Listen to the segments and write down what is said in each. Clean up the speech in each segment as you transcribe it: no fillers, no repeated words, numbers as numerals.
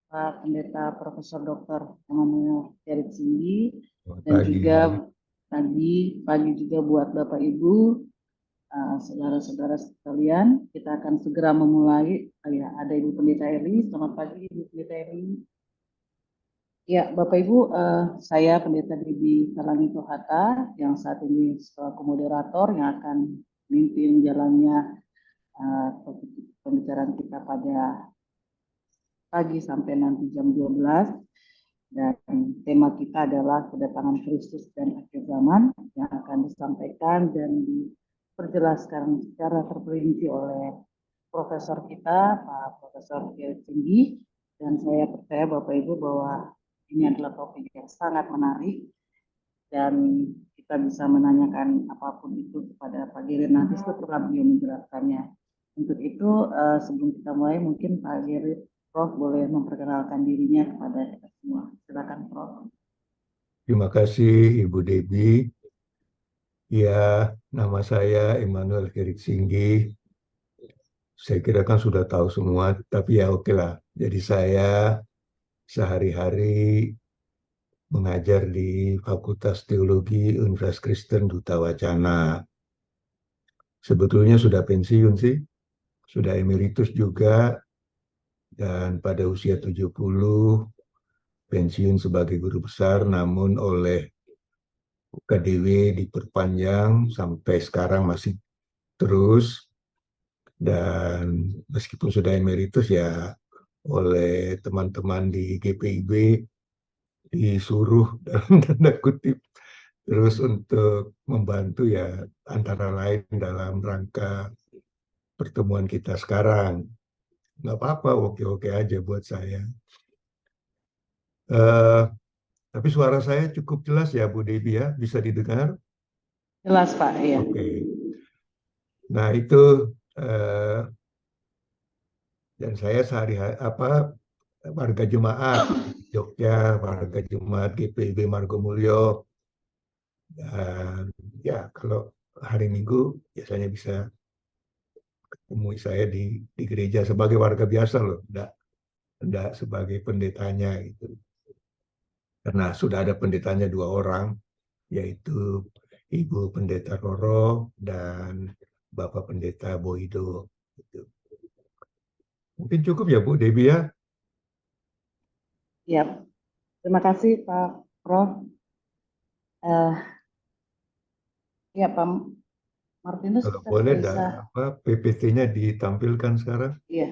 Pak Pendeta Profesor Dr. Emmanuel Erik Singgi, Selamat dan pagi. juga tadi pagi juga buat Bapak Ibu, saudara-saudara sekalian. Kita akan segera memulai. Ya, ada Ibu Pendeta Eri. Selamat pagi Ibu Pendeta Eri. Ya, Bapak Ibu, saya Pendeta Debbie Kalangito Hatta yang saat ini selaku moderator yang akan memimpin jalannya pembicaraan kita pada pagi sampai nanti jam 12. Dan tema kita adalah kedatangan Kristus dan akhir zaman yang akan disampaikan dan diperjelaskan secara terperinci oleh profesor kita, Pak Profesor Erik Singgi. Dan saya percaya Bapak Ibu bahwa ini adalah topik yang sangat menarik dan kita bisa menanyakan apapun itu kepada Pak Giri nanti setelah beliau menjelaskannya. Untuk itu sebelum kita mulai mungkin Pak Giri, Prof boleh memperkenalkan dirinya kepada kita semua. Silakan Prof. Terima kasih Ibu Debbie. Ya, nama saya Emmanuel Erik Singgi. Saya kira kan sudah tahu semua, tapi ya oke lah. Jadi saya sehari-hari mengajar di Fakultas Teologi Universitas Kristen Duta Wacana. Sebetulnya sudah pensiun sih, sudah emeritus juga, dan pada usia 70 pensiun sebagai guru besar, namun oleh UKDW diperpanjang sampai sekarang masih terus, dan meskipun sudah emeritus ya oleh teman-teman di GPIB disuruh dalam tanda kutip terus untuk membantu ya antara lain dalam rangka pertemuan kita sekarang. Nggak apa-apa, oke-oke aja buat saya. Eh, tapi suara saya cukup jelas ya Bu Debbie ya, bisa didengar? Jelas Pak, ya. Oke. Nah itu eh, dan saya sehari-hari warga jemaat Jogja, warga jemaat GPIB Margomulyo, dan ya kalau hari Minggu biasanya bisa temui saya di gereja sebagai warga biasa loh, enggak sebagai pendetanya gitu. Karena sudah ada pendetanya 2 orang, yaitu Ibu Pendeta Roro dan Bapak Pendeta Boido. Gitu. Mungkin cukup ya Bu Debbie ya. Ya, terima kasih Pak Prof. Ya Pak Martinus, Kalau kita boleh, bisa. PPT-nya ditampilkan sekarang. Ya,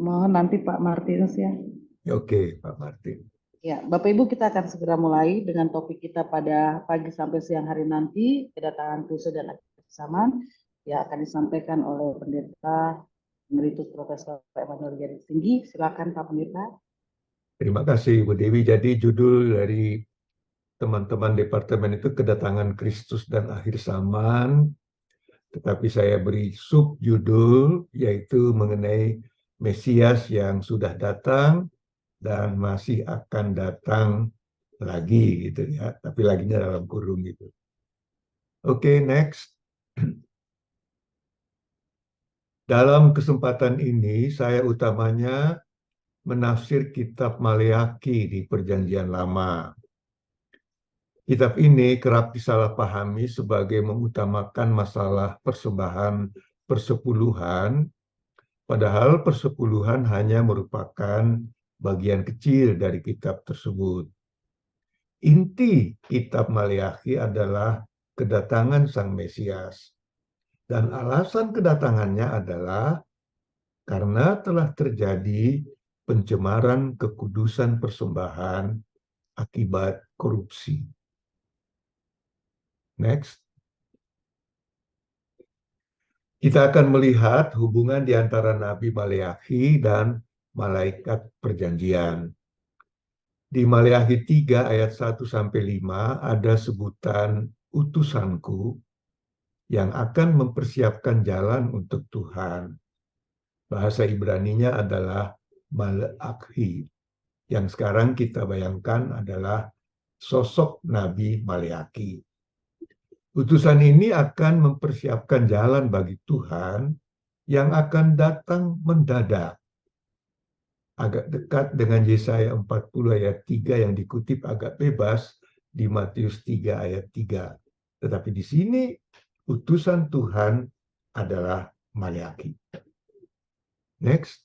mohon nanti Pak Martinus ya. Ya, oke, Pak Martin. Ya, Bapak Ibu, kita akan segera mulai dengan topik kita pada pagi sampai siang hari nanti, kedatangan Kristus dan akhir zaman, yang akan disampaikan oleh Pendeta Emeritus Profesor Emmanuel Erik Singgi. Silakan Pak Pendeta. Terima kasih Bu Dewi. Jadi judul dari teman-teman departemen itu kedatangan Kristus dan akhir zaman. Tetapi saya beri subjudul yaitu mengenai Mesias yang sudah datang dan masih akan datang lagi gitu ya. Tapi laginya dalam kurung gitu. Oke, next. Dalam kesempatan ini saya utamanya menafsir kitab Maleakhi di Perjanjian Lama. Kitab ini kerap disalahpahami sebagai mengutamakan masalah persembahan persepuluhan, padahal persepuluhan hanya merupakan bagian kecil dari kitab tersebut. Inti kitab Maleakhi adalah kedatangan Sang Mesias, dan alasan kedatangannya adalah karena telah terjadi pencemaran kekudusan persembahan akibat korupsi. Next. Kita akan melihat hubungan di antara Nabi Maleakhi dan Malaikat Perjanjian. Di Maleakhi 3 ayat 1-5 ada sebutan utusanku yang akan mempersiapkan jalan untuk Tuhan. Bahasa Ibraninya adalah Malakhi, yang sekarang kita bayangkan adalah sosok Nabi Maleakhi. Utusan ini akan mempersiapkan jalan bagi Tuhan yang akan datang mendadak. agak dekat dengan Yesaya 40 ayat 3 yang dikutip agak bebas di Matius 3 ayat 3. Tetapi di sini utusan Tuhan adalah Maleakhi. Next.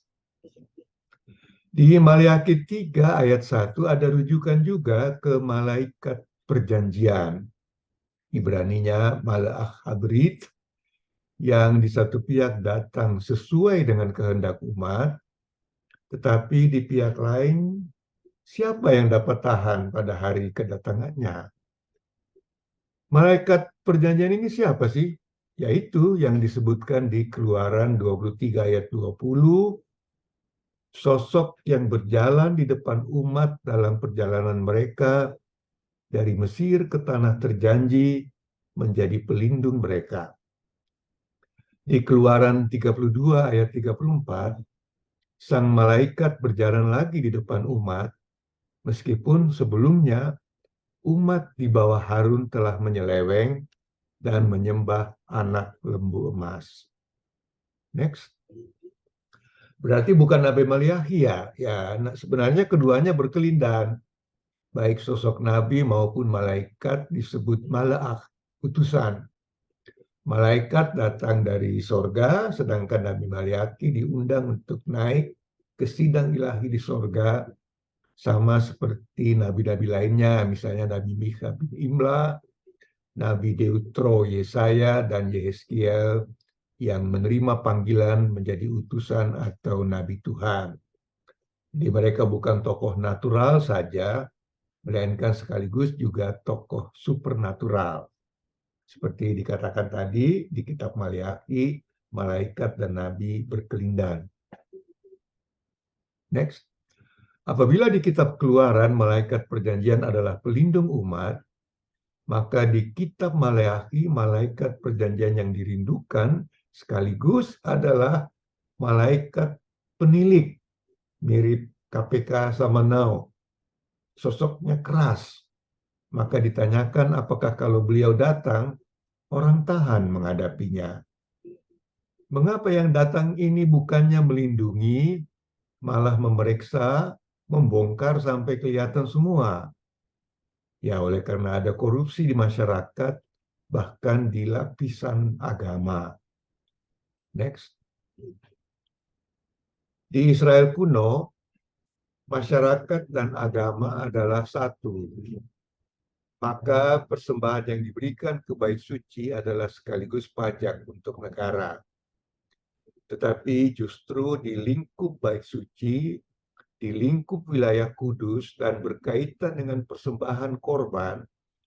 Di Maleakhi 3 ayat 1 ada rujukan juga ke malaikat perjanjian. Ibraninya Malach Habrit, yang di satu pihak datang sesuai dengan kehendak umat, tetapi di pihak lain, siapa yang dapat tahan pada hari kedatangannya? Malaikat perjanjian ini siapa sih? Yaitu yang disebutkan di Keluaran 23 ayat 20, sosok yang berjalan di depan umat dalam perjalanan mereka dari Mesir ke tanah terjanji menjadi pelindung mereka. Di Keluaran 32 ayat 34, sang malaikat berjalan lagi di depan umat, meskipun sebelumnya umat di bawah Harun telah menyeleweng dan menyembah anak lembu emas. Next. Berarti bukan Nabi Maleakhi ya. Sebenarnya keduanya berkelindan. Baik sosok nabi maupun malaikat disebut malaach, utusan. Malaikat datang dari sorga, sedangkan Nabi Maleakhi diundang untuk naik ke sidang ilahi di sorga, sama seperti nabi-nabi lainnya, misalnya Nabi Mikha bin Imla, Nabi Deutro Yesaya, dan Yehezkiel yang menerima panggilan menjadi utusan atau nabi Tuhan. Jadi mereka bukan tokoh natural saja, melainkan sekaligus juga tokoh supernatural. Seperti dikatakan tadi di kitab Maleakhi, malaikat dan nabi berkelindan. Next. Apabila di kitab Keluaran malaikat perjanjian adalah pelindung umat, maka di kitab Maleakhi malaikat perjanjian yang dirindukan sekaligus adalah malaikat penilik, mirip KPK sama Now. Sosoknya keras. Maka ditanyakan apakah kalau beliau datang, orang tahan menghadapinya. Mengapa yang datang ini bukannya melindungi, malah memeriksa, membongkar sampai kelihatan semua? Ya, oleh karena ada korupsi di masyarakat, bahkan di lapisan agama. Next. Di Israel kuno, masyarakat dan agama adalah satu. Maka persembahan yang diberikan ke bait suci adalah sekaligus pajak untuk negara. Tetapi justru di lingkup bait suci, di lingkup wilayah kudus dan berkaitan dengan persembahan korban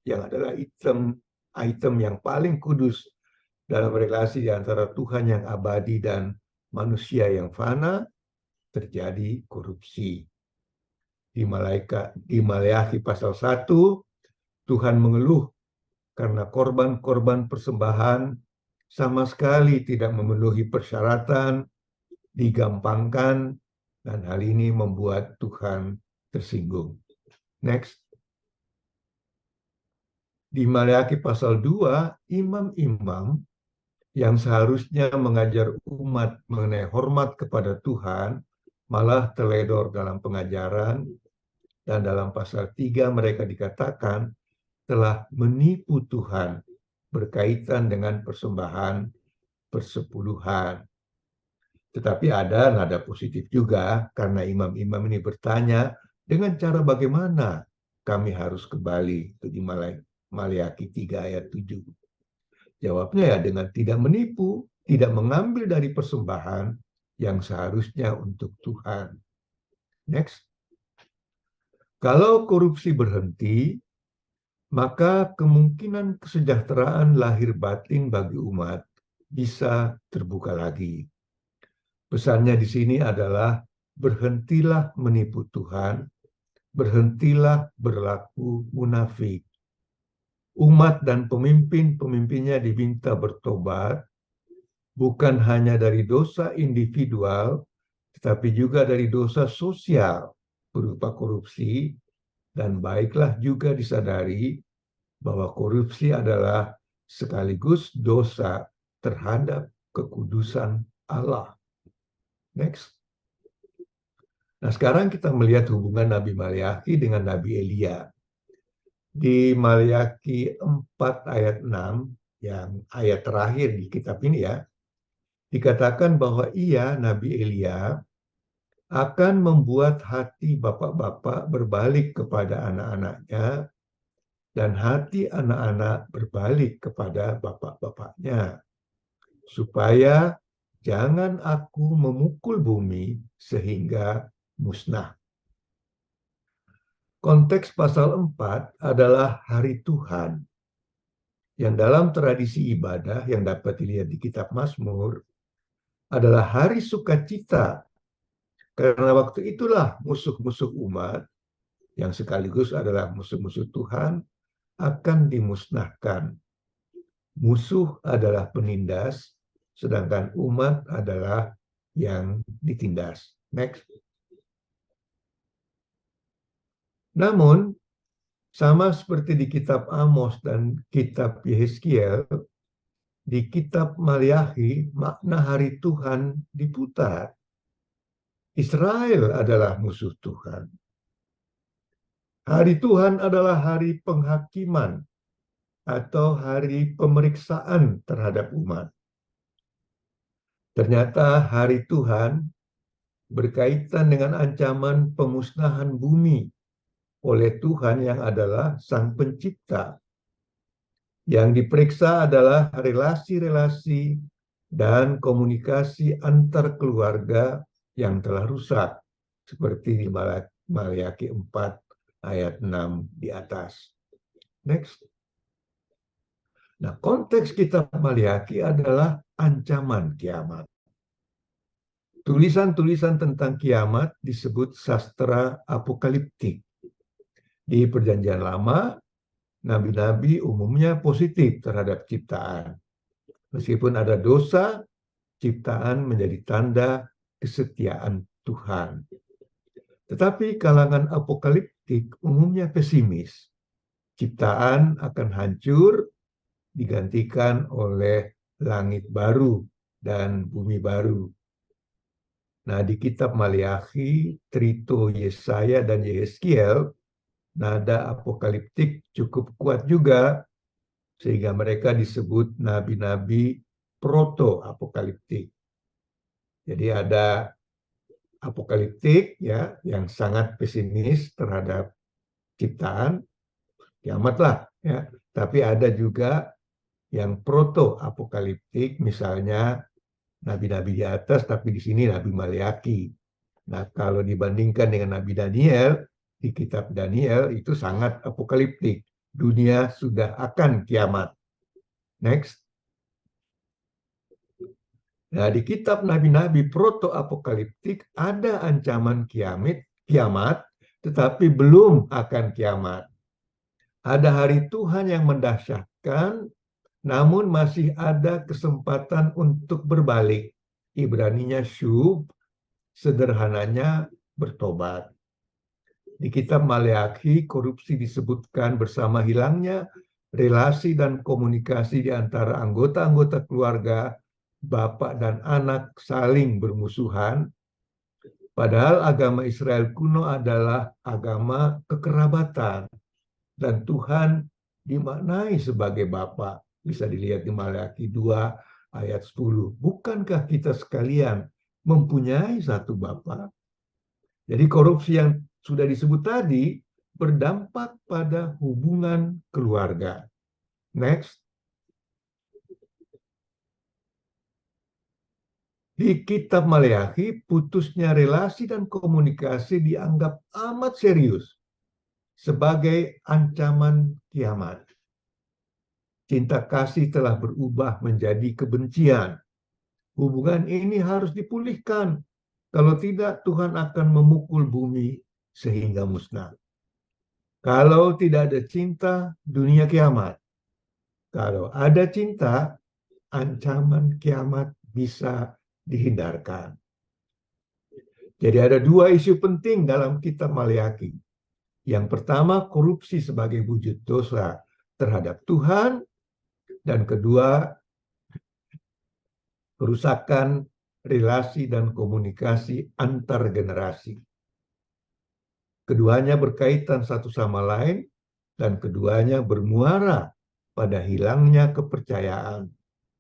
yang adalah item yang paling kudus dalam relasi di antara Tuhan yang abadi dan manusia yang fana, terjadi korupsi. Di Maleakhi pasal 1, Tuhan mengeluh karena korban-korban persembahan sama sekali tidak memenuhi persyaratan, digampangkan, dan hal ini membuat Tuhan tersinggung. Next. Di Maleakhi pasal 2, imam-imam yang seharusnya mengajar umat mengenai hormat kepada Tuhan, malah teledor dalam pengajaran, dan dalam pasal 3 mereka dikatakan telah menipu Tuhan berkaitan dengan persembahan persepuluhan. Tetapi ada nada positif juga karena imam-imam ini bertanya dengan cara bagaimana kami harus kembali. Itu di Maleakhi 3 ayat 7. Jawabnya ya dengan tidak menipu, tidak mengambil dari persembahan yang seharusnya untuk Tuhan. Next. Kalau korupsi berhenti, maka kemungkinan kesejahteraan lahir batin bagi umat bisa terbuka lagi. Pesannya di sini adalah berhentilah menipu Tuhan, berhentilah berlaku munafik. Umat dan pemimpin-pemimpinnya diminta bertobat, bukan hanya dari dosa individual, tetapi juga dari dosa sosial berupa korupsi, dan baiklah juga disadari bahwa korupsi adalah sekaligus dosa terhadap kekudusan Allah. Next. Nah, sekarang kita melihat hubungan Nabi Maleakhi dengan Nabi Elia. Di Maleakhi 4 ayat 6, yang ayat terakhir di kitab ini ya, dikatakan bahwa Nabi Elia, akan membuat hati bapak-bapak berbalik kepada anak-anaknya, dan hati anak-anak berbalik kepada bapak-bapaknya, supaya jangan aku memukul bumi sehingga musnah. Konteks pasal 4 adalah hari Tuhan, yang dalam tradisi ibadah yang dapat dilihat di kitab Mazmur adalah hari sukacita, karena waktu itulah musuh-musuh umat, yang sekaligus adalah musuh-musuh Tuhan, akan dimusnahkan. Musuh adalah penindas, sedangkan umat adalah yang ditindas. Next. Namun, sama seperti di kitab Amos dan kitab Yehezkiel, di kitab Maleakhi makna hari Tuhan diputar. Israel adalah musuh Tuhan. Hari Tuhan adalah hari penghakiman atau hari pemeriksaan terhadap umat. Ternyata hari Tuhan berkaitan dengan ancaman pemusnahan bumi oleh Tuhan yang adalah Sang Pencipta. Yang diperiksa adalah relasi-relasi dan komunikasi antar keluarga yang telah rusak, seperti di Maleakhi 4 ayat 6 di atas. Next. Nah, konteks kitab Maleakhi adalah ancaman kiamat. Tulisan-tulisan tentang kiamat disebut sastra apokaliptik. Di Perjanjian Lama, nabi-nabi umumnya positif terhadap ciptaan. Meskipun ada dosa, ciptaan menjadi tanda kesetiaan Tuhan. Tetapi kalangan apokaliptik umumnya pesimis. Ciptaan akan hancur, digantikan oleh langit baru dan bumi baru. Nah, di kitab Maleakhi, Trito, Yesaya, dan Yehezkiel, nada apokaliptik cukup kuat juga, sehingga mereka disebut nabi-nabi proto-apokaliptik. Jadi ada apokaliptik ya, yang sangat pesimis terhadap ciptaan, kiamat lah ya. Tapi ada juga yang proto-apokaliptik, misalnya nabi-nabi di atas, tapi di sini Nabi Maleakhi. Nah, kalau dibandingkan dengan Nabi Daniel, di kitab Daniel itu sangat apokaliptik. Dunia sudah akan kiamat. Next. Nah, di kitab nabi-nabi proto-apokaliptik ada ancaman kiamat, tetapi belum akan kiamat. Ada hari Tuhan yang mendahsyatkan, namun masih ada kesempatan untuk berbalik. Ibraninya syub, sederhananya bertobat. Di kitab Maleakhi, korupsi disebutkan bersama hilangnya relasi dan komunikasi di antara anggota-anggota keluarga, bapak dan anak saling bermusuhan. Padahal agama Israel kuno adalah agama kekerabatan. Dan Tuhan dimaknai sebagai Bapa. Bisa dilihat di Maleakhi 2 ayat 10. Bukankah kita sekalian mempunyai satu Bapa? Jadi korupsi yang sudah disebut tadi berdampak pada hubungan keluarga. Next. Di kitab Maleakhi, putusnya relasi dan komunikasi dianggap amat serius sebagai ancaman kiamat. Cinta kasih telah berubah menjadi kebencian. Hubungan ini harus dipulihkan. Kalau tidak, Tuhan akan memukul bumi sehingga musnah. Kalau tidak ada cinta, dunia kiamat. Kalau ada cinta, ancaman kiamat bisa dihindarkan. Jadi ada dua isu penting dalam kitab Maleakhi. Yang pertama, korupsi sebagai wujud dosa terhadap Tuhan. Dan kedua, kerusakan relasi dan komunikasi antar generasi. Keduanya berkaitan satu sama lain dan keduanya bermuara pada hilangnya kepercayaan,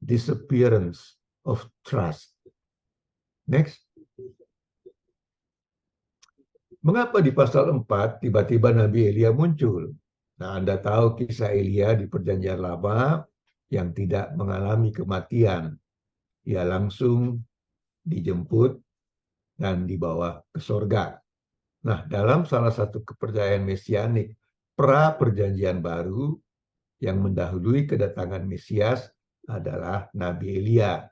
disappearance of trust. Next. Mengapa di pasal 4 tiba-tiba Nabi Elia muncul? Nah, Anda tahu kisah Elia di Perjanjian Lama yang tidak mengalami kematian. Ia langsung dijemput dan dibawa ke sorga. Nah, dalam salah satu kepercayaan mesianik pra Perjanjian Baru yang mendahului kedatangan Mesias adalah Nabi Elia.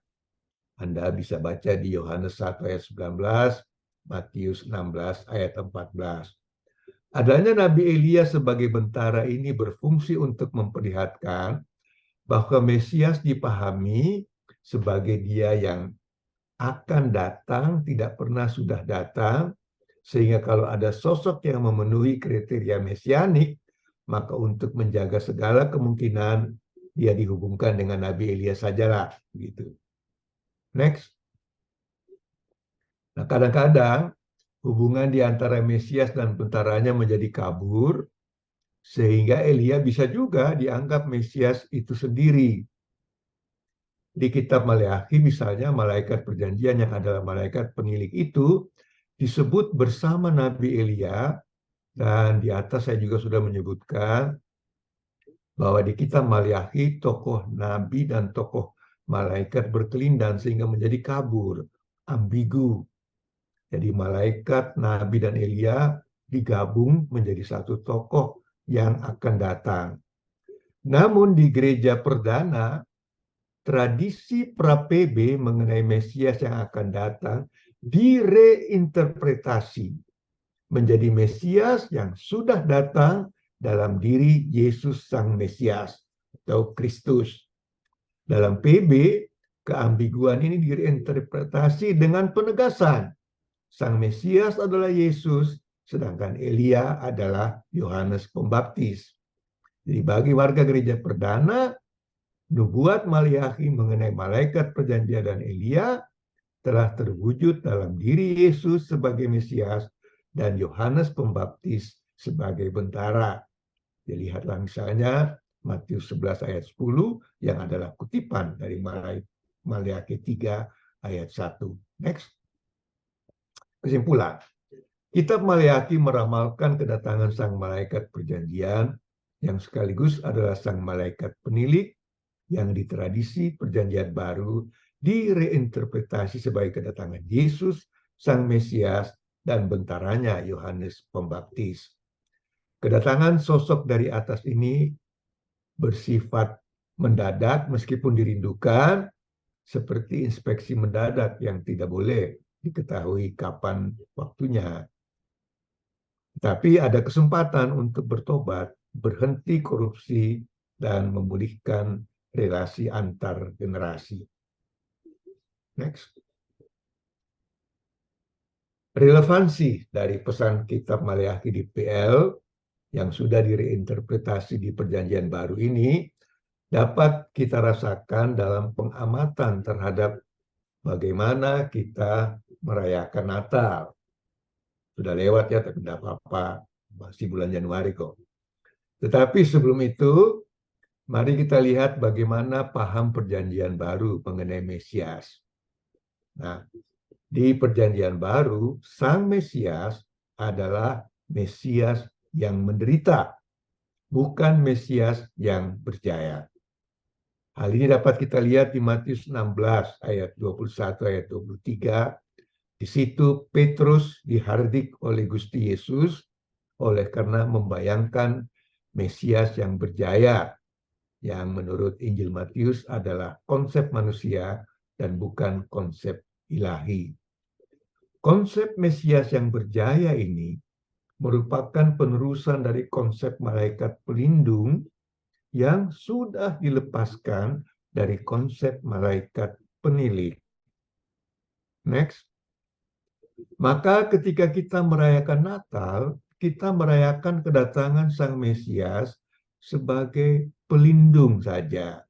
Anda bisa baca di Yohanes 1 ayat 19, Matius 16 ayat 14. Adanya Nabi Elia sebagai bentara ini berfungsi untuk memperlihatkan bahwa Mesias dipahami sebagai dia yang akan datang, tidak pernah sudah datang, sehingga kalau ada sosok yang memenuhi kriteria mesianik, maka untuk menjaga segala kemungkinan dia dihubungkan dengan Nabi Elia sajalah, gitu. Next. Nah, kadang-kadang hubungan di antara Mesias dan bentaranya menjadi kabur, sehingga Elia bisa juga dianggap Mesias itu sendiri. Di kitab Maleakhi misalnya, malaikat perjanjian yang adalah malaikat penilik itu disebut bersama Nabi Elia, dan di atas saya juga sudah menyebutkan bahwa di kitab Maleakhi tokoh Nabi dan tokoh malaikat berkelindan sehingga menjadi kabur, ambigu. Jadi malaikat, Nabi, dan Elia digabung menjadi satu tokoh yang akan datang. Namun di gereja perdana, tradisi pra-PB mengenai Mesias yang akan datang direinterpretasi menjadi Mesias yang sudah datang dalam diri Yesus Sang Mesias atau Kristus. Dalam PB, keambiguan ini direinterpretasi dengan penegasan. Sang Mesias adalah Yesus, sedangkan Elia adalah Yohanes Pembaptis. Jadi bagi warga gereja perdana, nubuat Maleakhi mengenai malaikat perjanjian dan Elia telah terwujud dalam diri Yesus sebagai Mesias dan Yohanes Pembaptis sebagai bentara. Lihatlah misalnya Matius 11 ayat 10 yang adalah kutipan dari Maleakhi 3 ayat 1. Next. Kesimpulan. Kitab Maleakhi meramalkan kedatangan sang malaikat perjanjian yang sekaligus adalah sang malaikat penilik yang di tradisi perjanjian baru direinterpretasi sebagai kedatangan Yesus, Sang Mesias, dan bentaranya Yohanes Pembaptis. Kedatangan sosok dari atas ini bersifat mendadak meskipun dirindukan, seperti inspeksi mendadak yang tidak boleh diketahui kapan waktunya. Tapi ada kesempatan untuk bertobat, berhenti korupsi, dan memulihkan relasi antar generasi. Next. Relevansi dari pesan kitab Maleakhi di PL yang sudah direinterpretasi di Perjanjian Baru ini dapat kita rasakan dalam pengamatan terhadap bagaimana kita merayakan Natal. Sudah lewat ya, tapi tidak apa-apa, masih bulan Januari kok. Tetapi sebelum itu, mari kita lihat bagaimana paham Perjanjian Baru mengenai Mesias. Nah, di Perjanjian Baru, Sang Mesias adalah Mesias yang menderita, bukan Mesias yang berjaya. Hal ini dapat kita lihat di Matius 16 ayat 21 ayat 23. Di situ Petrus dihardik oleh Gusti Yesus oleh karena membayangkan Mesias yang berjaya, yang menurut Injil Matius adalah konsep manusia dan bukan konsep ilahi. Konsep Mesias yang berjaya ini merupakan penerusan dari konsep malaikat pelindung yang sudah dilepaskan dari konsep malaikat penilik. Next. Maka ketika kita merayakan Natal, kita merayakan kedatangan Sang Mesias sebagai pelindung saja.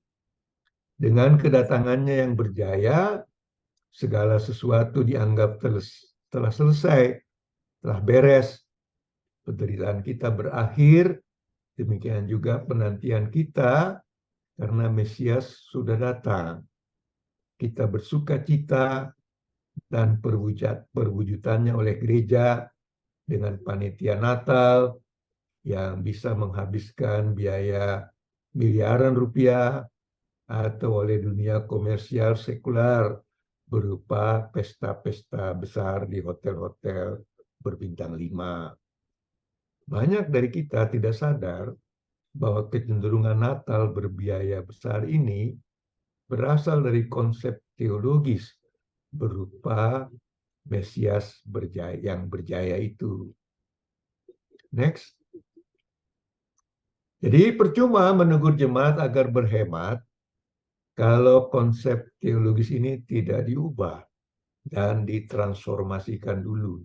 Dengan kedatangannya yang berjaya, segala sesuatu dianggap telah selesai, telah beres. penderitaan kita berakhir, demikian juga penantian kita karena Mesias sudah datang. Kita bersuka cita dan perwujudannya oleh gereja dengan panitia Natal yang bisa menghabiskan biaya miliaran rupiah atau oleh dunia komersial sekular berupa pesta-pesta besar di hotel-hotel berbintang 5. Banyak dari kita tidak sadar bahwa kecenderungan Natal berbiaya besar ini berasal dari konsep teologis berupa Mesias yang berjaya itu. Next. Jadi percuma menegur jemaat agar berhemat kalau konsep teologis ini tidak diubah dan ditransformasikan dulu.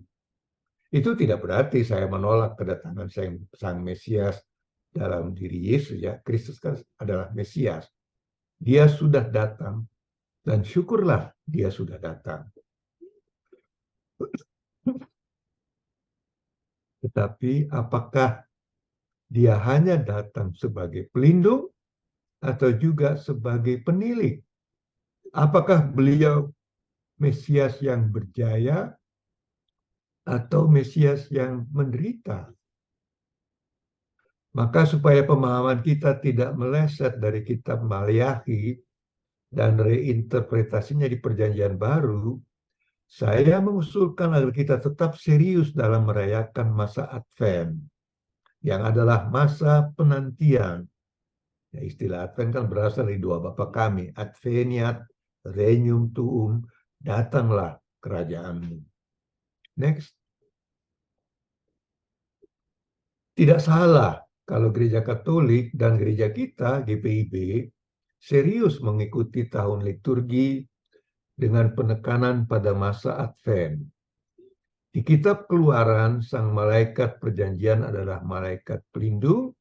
Itu tidak berarti saya menolak kedatangan Sang Mesias dalam diri Yesus, ya. Kristus kan adalah Mesias. Dia sudah datang dan syukurlah dia sudah datang. Tetapi apakah dia hanya datang sebagai pelindung atau juga sebagai penilik? Apakah beliau Mesias yang berjaya atau Mesias yang menderita? Maka supaya pemahaman kita tidak meleset dari kitab Maliakhi dan reinterpretasinya di Perjanjian Baru, saya mengusulkan agar kita tetap serius dalam merayakan masa Advent, yang adalah masa penantian. Ya, istilah Advent kan berasal dari dua bapa kami, Adveniat, Regnum Tuum, datanglah kerajaanmu. Next. Tidak salah kalau gereja Katolik dan gereja kita, GPIB, serius mengikuti tahun liturgi dengan penekanan pada masa Advent. Di kitab Keluaran, sang malaikat perjanjian adalah malaikat pelindung,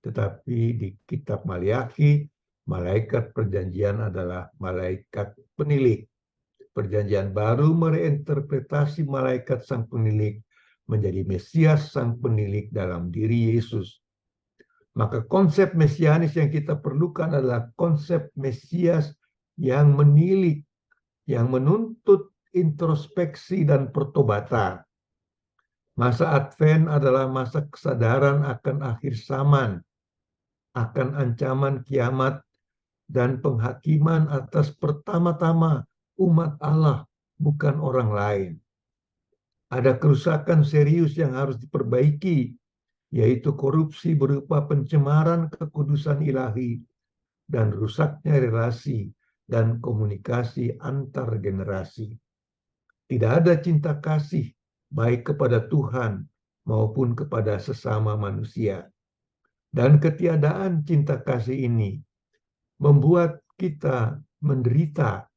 tetapi di kitab Maliakhi, malaikat perjanjian adalah malaikat penilik. Perjanjian baru mereinterpretasi malaikat sang penilik menjadi Mesias sang penilik dalam diri Yesus. Maka konsep mesianis yang kita perlukan adalah konsep Mesias yang menilik, yang menuntut introspeksi dan pertobatan. Masa Advent adalah masa kesadaran akan akhir zaman, akan ancaman kiamat, dan penghakiman atas pertama-tama umat Allah, bukan orang lain. Ada kerusakan serius yang harus diperbaiki, yaitu korupsi berupa pencemaran kekudusan ilahi dan rusaknya relasi dan komunikasi antar generasi. Tidak ada cinta kasih baik kepada Tuhan maupun kepada sesama manusia. Dan ketiadaan cinta kasih ini membuat kita menderita.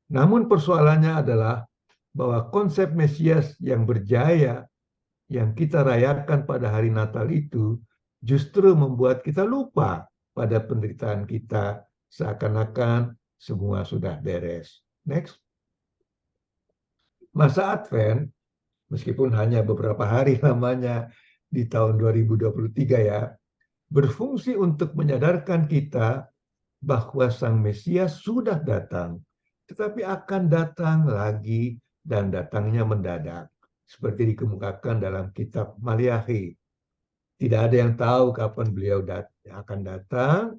Namun persoalannya adalah bahwa konsep Mesias yang berjaya yang kita rayakan pada hari Natal itu justru membuat kita lupa pada penderitaan kita, seakan-akan semua sudah beres. Next. Masa Advent, meskipun hanya beberapa hari lamanya di tahun 2023 ya, berfungsi untuk menyadarkan kita bahwa Sang Mesias sudah datang, tetapi akan datang lagi dan datangnya mendadak, seperti dikemukakan dalam kitab Maliakhi. Tidak ada yang tahu kapan beliau akan datang,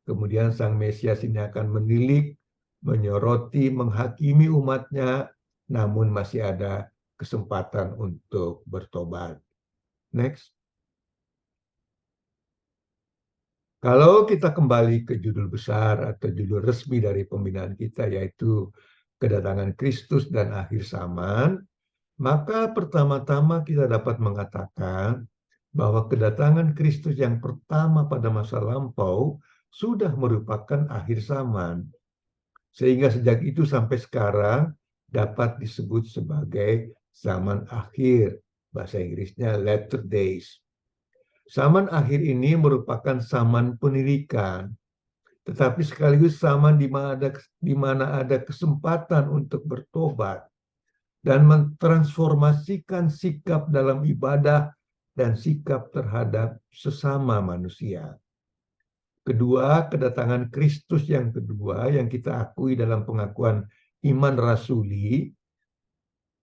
kemudian Sang Mesias ini akan menilik, menyoroti, menghakimi umatnya, namun masih ada kesempatan untuk bertobat. Next. Kalau kita kembali ke judul besar atau judul resmi dari pembinaan kita, yaitu kedatangan Kristus dan akhir zaman, maka pertama-tama kita dapat mengatakan bahwa kedatangan Kristus yang pertama pada masa lampau sudah merupakan akhir zaman. Sehingga sejak itu sampai sekarang dapat disebut sebagai zaman akhir. Bahasa Inggrisnya latter days. Zaman akhir ini merupakan zaman penilikan, tetapi sekaligus zaman di mana ada kesempatan untuk bertobat. dan mentransformasikan sikap dalam ibadah dan sikap terhadap sesama manusia. Kedua, kedatangan Kristus yang kedua yang kita akui dalam pengakuan iman rasuli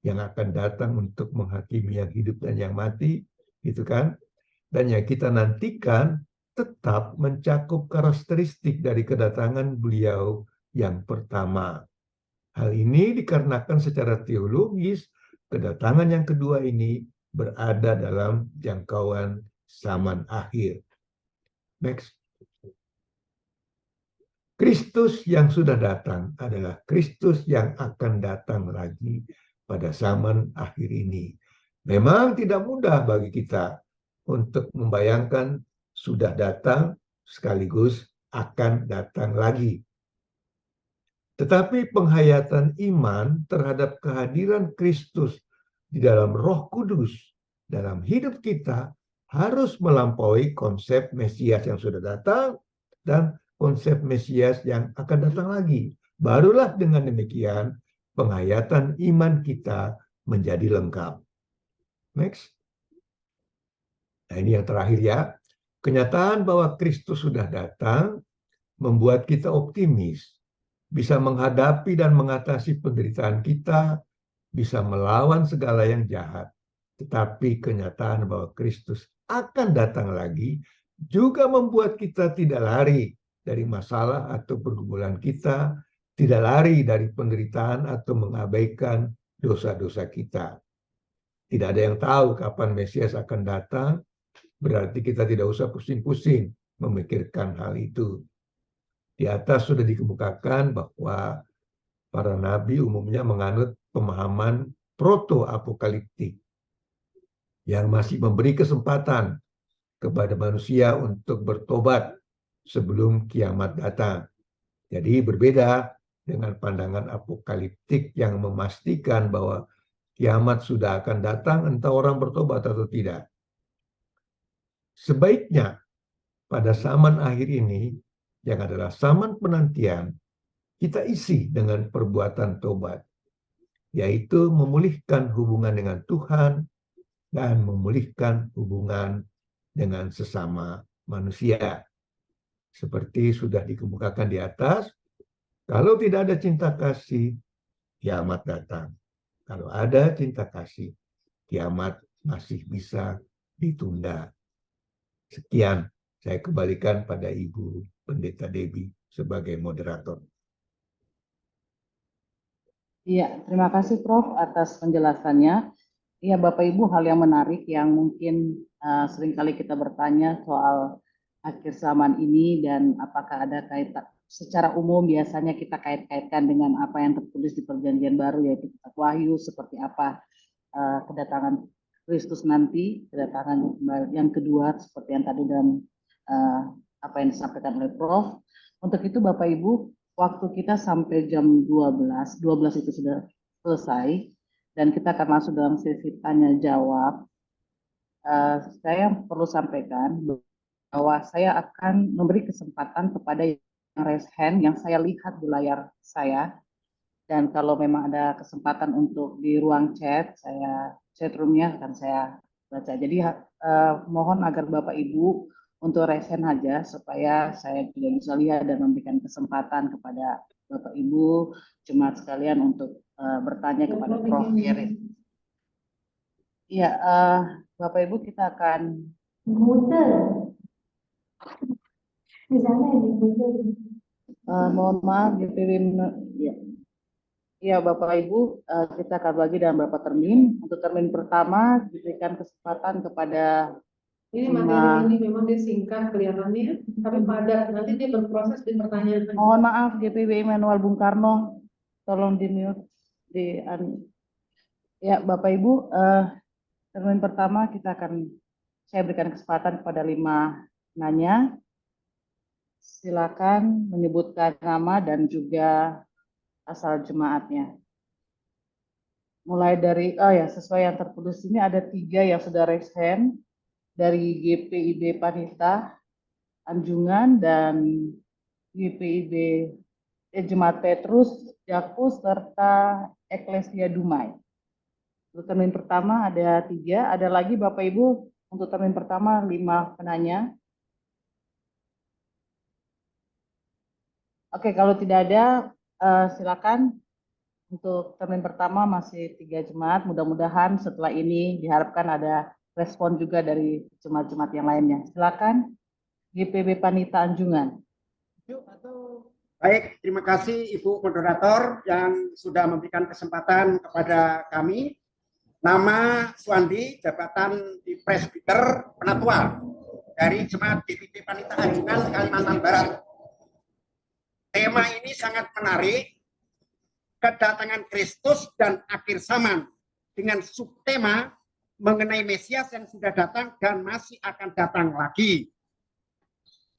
yang akan datang untuk menghakimi yang hidup dan yang mati, gitu kan? Dan yang kita nantikan tetap mencakup karakteristik dari kedatangan beliau yang pertama. Hal ini dikarenakan secara teologis kedatangan yang kedua ini berada dalam jangkauan zaman akhir. Next. Kristus yang sudah datang adalah Kristus yang akan datang lagi pada zaman akhir ini. Memang tidak mudah bagi kita untuk membayangkan sudah datang sekaligus akan datang lagi. Tetapi penghayatan iman terhadap kehadiran Kristus di dalam Roh Kudus dalam hidup kita harus melampaui konsep Mesias yang sudah datang dan konsep Mesias yang akan datang lagi. Barulah dengan demikian penghayatan iman kita menjadi lengkap. Next. Nah, ini yang terakhir ya. Kenyataan bahwa Kristus sudah datang membuat kita optimis, bisa menghadapi dan mengatasi penderitaan kita, bisa melawan segala yang jahat. Tetapi kenyataan bahwa Kristus akan datang lagi juga membuat kita tidak lari dari masalah atau pergumulan kita, tidak lari dari penderitaan atau mengabaikan dosa-dosa kita. Tidak ada yang tahu kapan Mesias akan datang, berarti kita tidak usah pusing-pusing memikirkan hal itu. Di atas sudah dikemukakan bahwa para nabi umumnya menganut pemahaman proto-apokaliptik yang masih memberi kesempatan kepada manusia untuk bertobat sebelum kiamat datang. Jadi berbeda dengan pandangan apokaliptik yang memastikan bahwa kiamat sudah akan datang entah orang bertobat atau tidak. Sebaiknya pada zaman akhir ini, yang adalah zaman penantian, kita isi dengan perbuatan tobat, yaitu memulihkan hubungan dengan Tuhan dan memulihkan hubungan dengan sesama manusia. Seperti sudah dikemukakan di atas, kalau tidak ada cinta kasih, kiamat datang. Kalau ada cinta kasih, kiamat masih bisa ditunda. Sekian, saya kembalikan pada Ibu Pendeta Debbie sebagai moderator. Iya, terima kasih Prof atas penjelasannya. Iya, Bapak Ibu, hal yang menarik yang mungkin seringkali kita bertanya soal akhir zaman ini dan apakah ada kaitan secara umum biasanya kita kait-kaitkan dengan apa yang tertulis di Perjanjian Baru yaitu kitab Wahyu seperti apa kedatangan Kristus nanti, kedatangan yang kedua seperti yang tadi dan apa yang disampaikan oleh Prof. Untuk itu Bapak Ibu, waktu kita sampai jam 12 itu sudah selesai dan kita akan masuk dalam sesi tanya jawab. Saya perlu sampaikan bahwa saya akan memberi kesempatan kepada yang raise hand yang saya lihat di layar saya. Dan kalau memang ada kesempatan untuk di ruang chat, chat roomnya akan saya baca. Jadi mohon agar Bapak Ibu untuk raise hand aja supaya saya juga bisa lihat dan memberikan kesempatan kepada Bapak Ibu jemaat sekalian untuk bertanya kepada Prof. Yerin. Iya, Bapak Ibu kita akan mohon maaf GPW ya. Ya, Bapak Ibu, kita akan bagi dalam beberapa termin. Untuk termin pertama diberikan kesempatan kepada ini materi ini memang dia singkat kelihatannya, tapi padat. Nanti dia berproses di pertanyaan. Mohon maaf, GPW Manuel Bung Karno, tolong di mute. Ya, Bapak Ibu, termin pertama saya berikan kesempatan kepada 5 nanya. Silakan menyebutkan nama dan juga asal jemaatnya. Mulai dari, sesuai yang tertulis ini ada 3 yang sudah raise hand dari GPIB Panita Anjungan dan GPIB Jemaat Petrus Jakpus serta Eklesia Dumai. Untuk termin pertama ada 3, ada lagi Bapak Ibu untuk termin pertama 5 penanya. Oke, kalau tidak ada silakan. Untuk termin pertama masih 3 jemaat, mudah-mudahan setelah ini diharapkan ada respon juga dari jemaat-jemaat yang lainnya. Silakan GPB Panita Anjungan. Baik, terima kasih Ibu Moderator yang sudah memberikan kesempatan kepada kami. Nama Suandi, jabatan di Presbiter Penatua dari Jemaat GPB Panita Anjungan Kalimantan Barat. Tema ini sangat menarik, kedatangan Kristus dan akhir zaman, dengan subtema mengenai Mesias yang sudah datang dan masih akan datang lagi.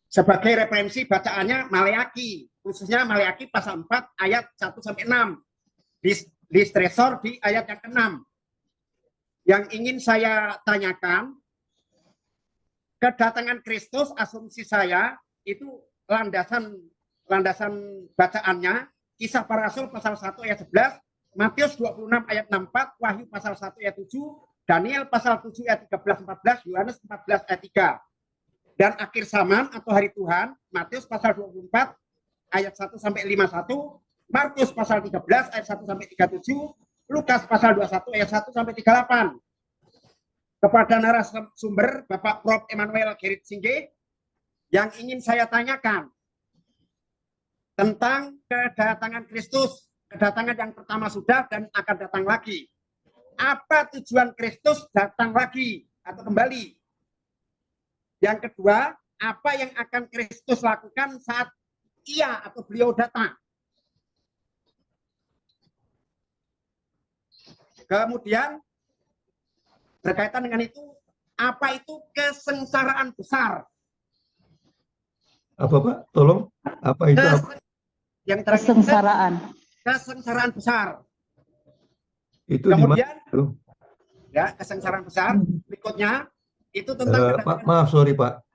Sebagai referensi bacaannya Maleaki, khususnya Maleaki pasal 4 ayat 1-6, di stresor di ayat yang ke-6. Yang ingin saya tanyakan, kedatangan Kristus, asumsi saya itu landasan bacaannya Kisah Para Rasul pasal 1 ayat 11, Matius 26 ayat 64, Wahyu pasal 1 ayat 7, Daniel pasal 7 ayat 13-14, Yohanes 14 ayat 3. Dan akhir zaman atau hari Tuhan, Matius pasal 24 ayat 1-51, Markus pasal 13 ayat 1-37, Lukas pasal 21 ayat 1-38. Kepada narasumber Bapak Prof. Emmanuel Gerrit Singge, yang ingin saya tanyakan tentang kedatangan Kristus, kedatangan yang pertama sudah dan akan datang lagi. Apa tujuan Kristus datang lagi atau kembali? Yang kedua, apa yang akan Kristus lakukan saat ia atau beliau datang? Kemudian berkaitan dengan itu, apa itu kesengsaraan besar? Apa Pak? Tolong. Apa itu? Yang terakhir, kesengsaraan besar. Itu kemudian di mana? Ya, kesengsaraan besar. Berikutnya itu tentang Pak, maaf, sorry Pak.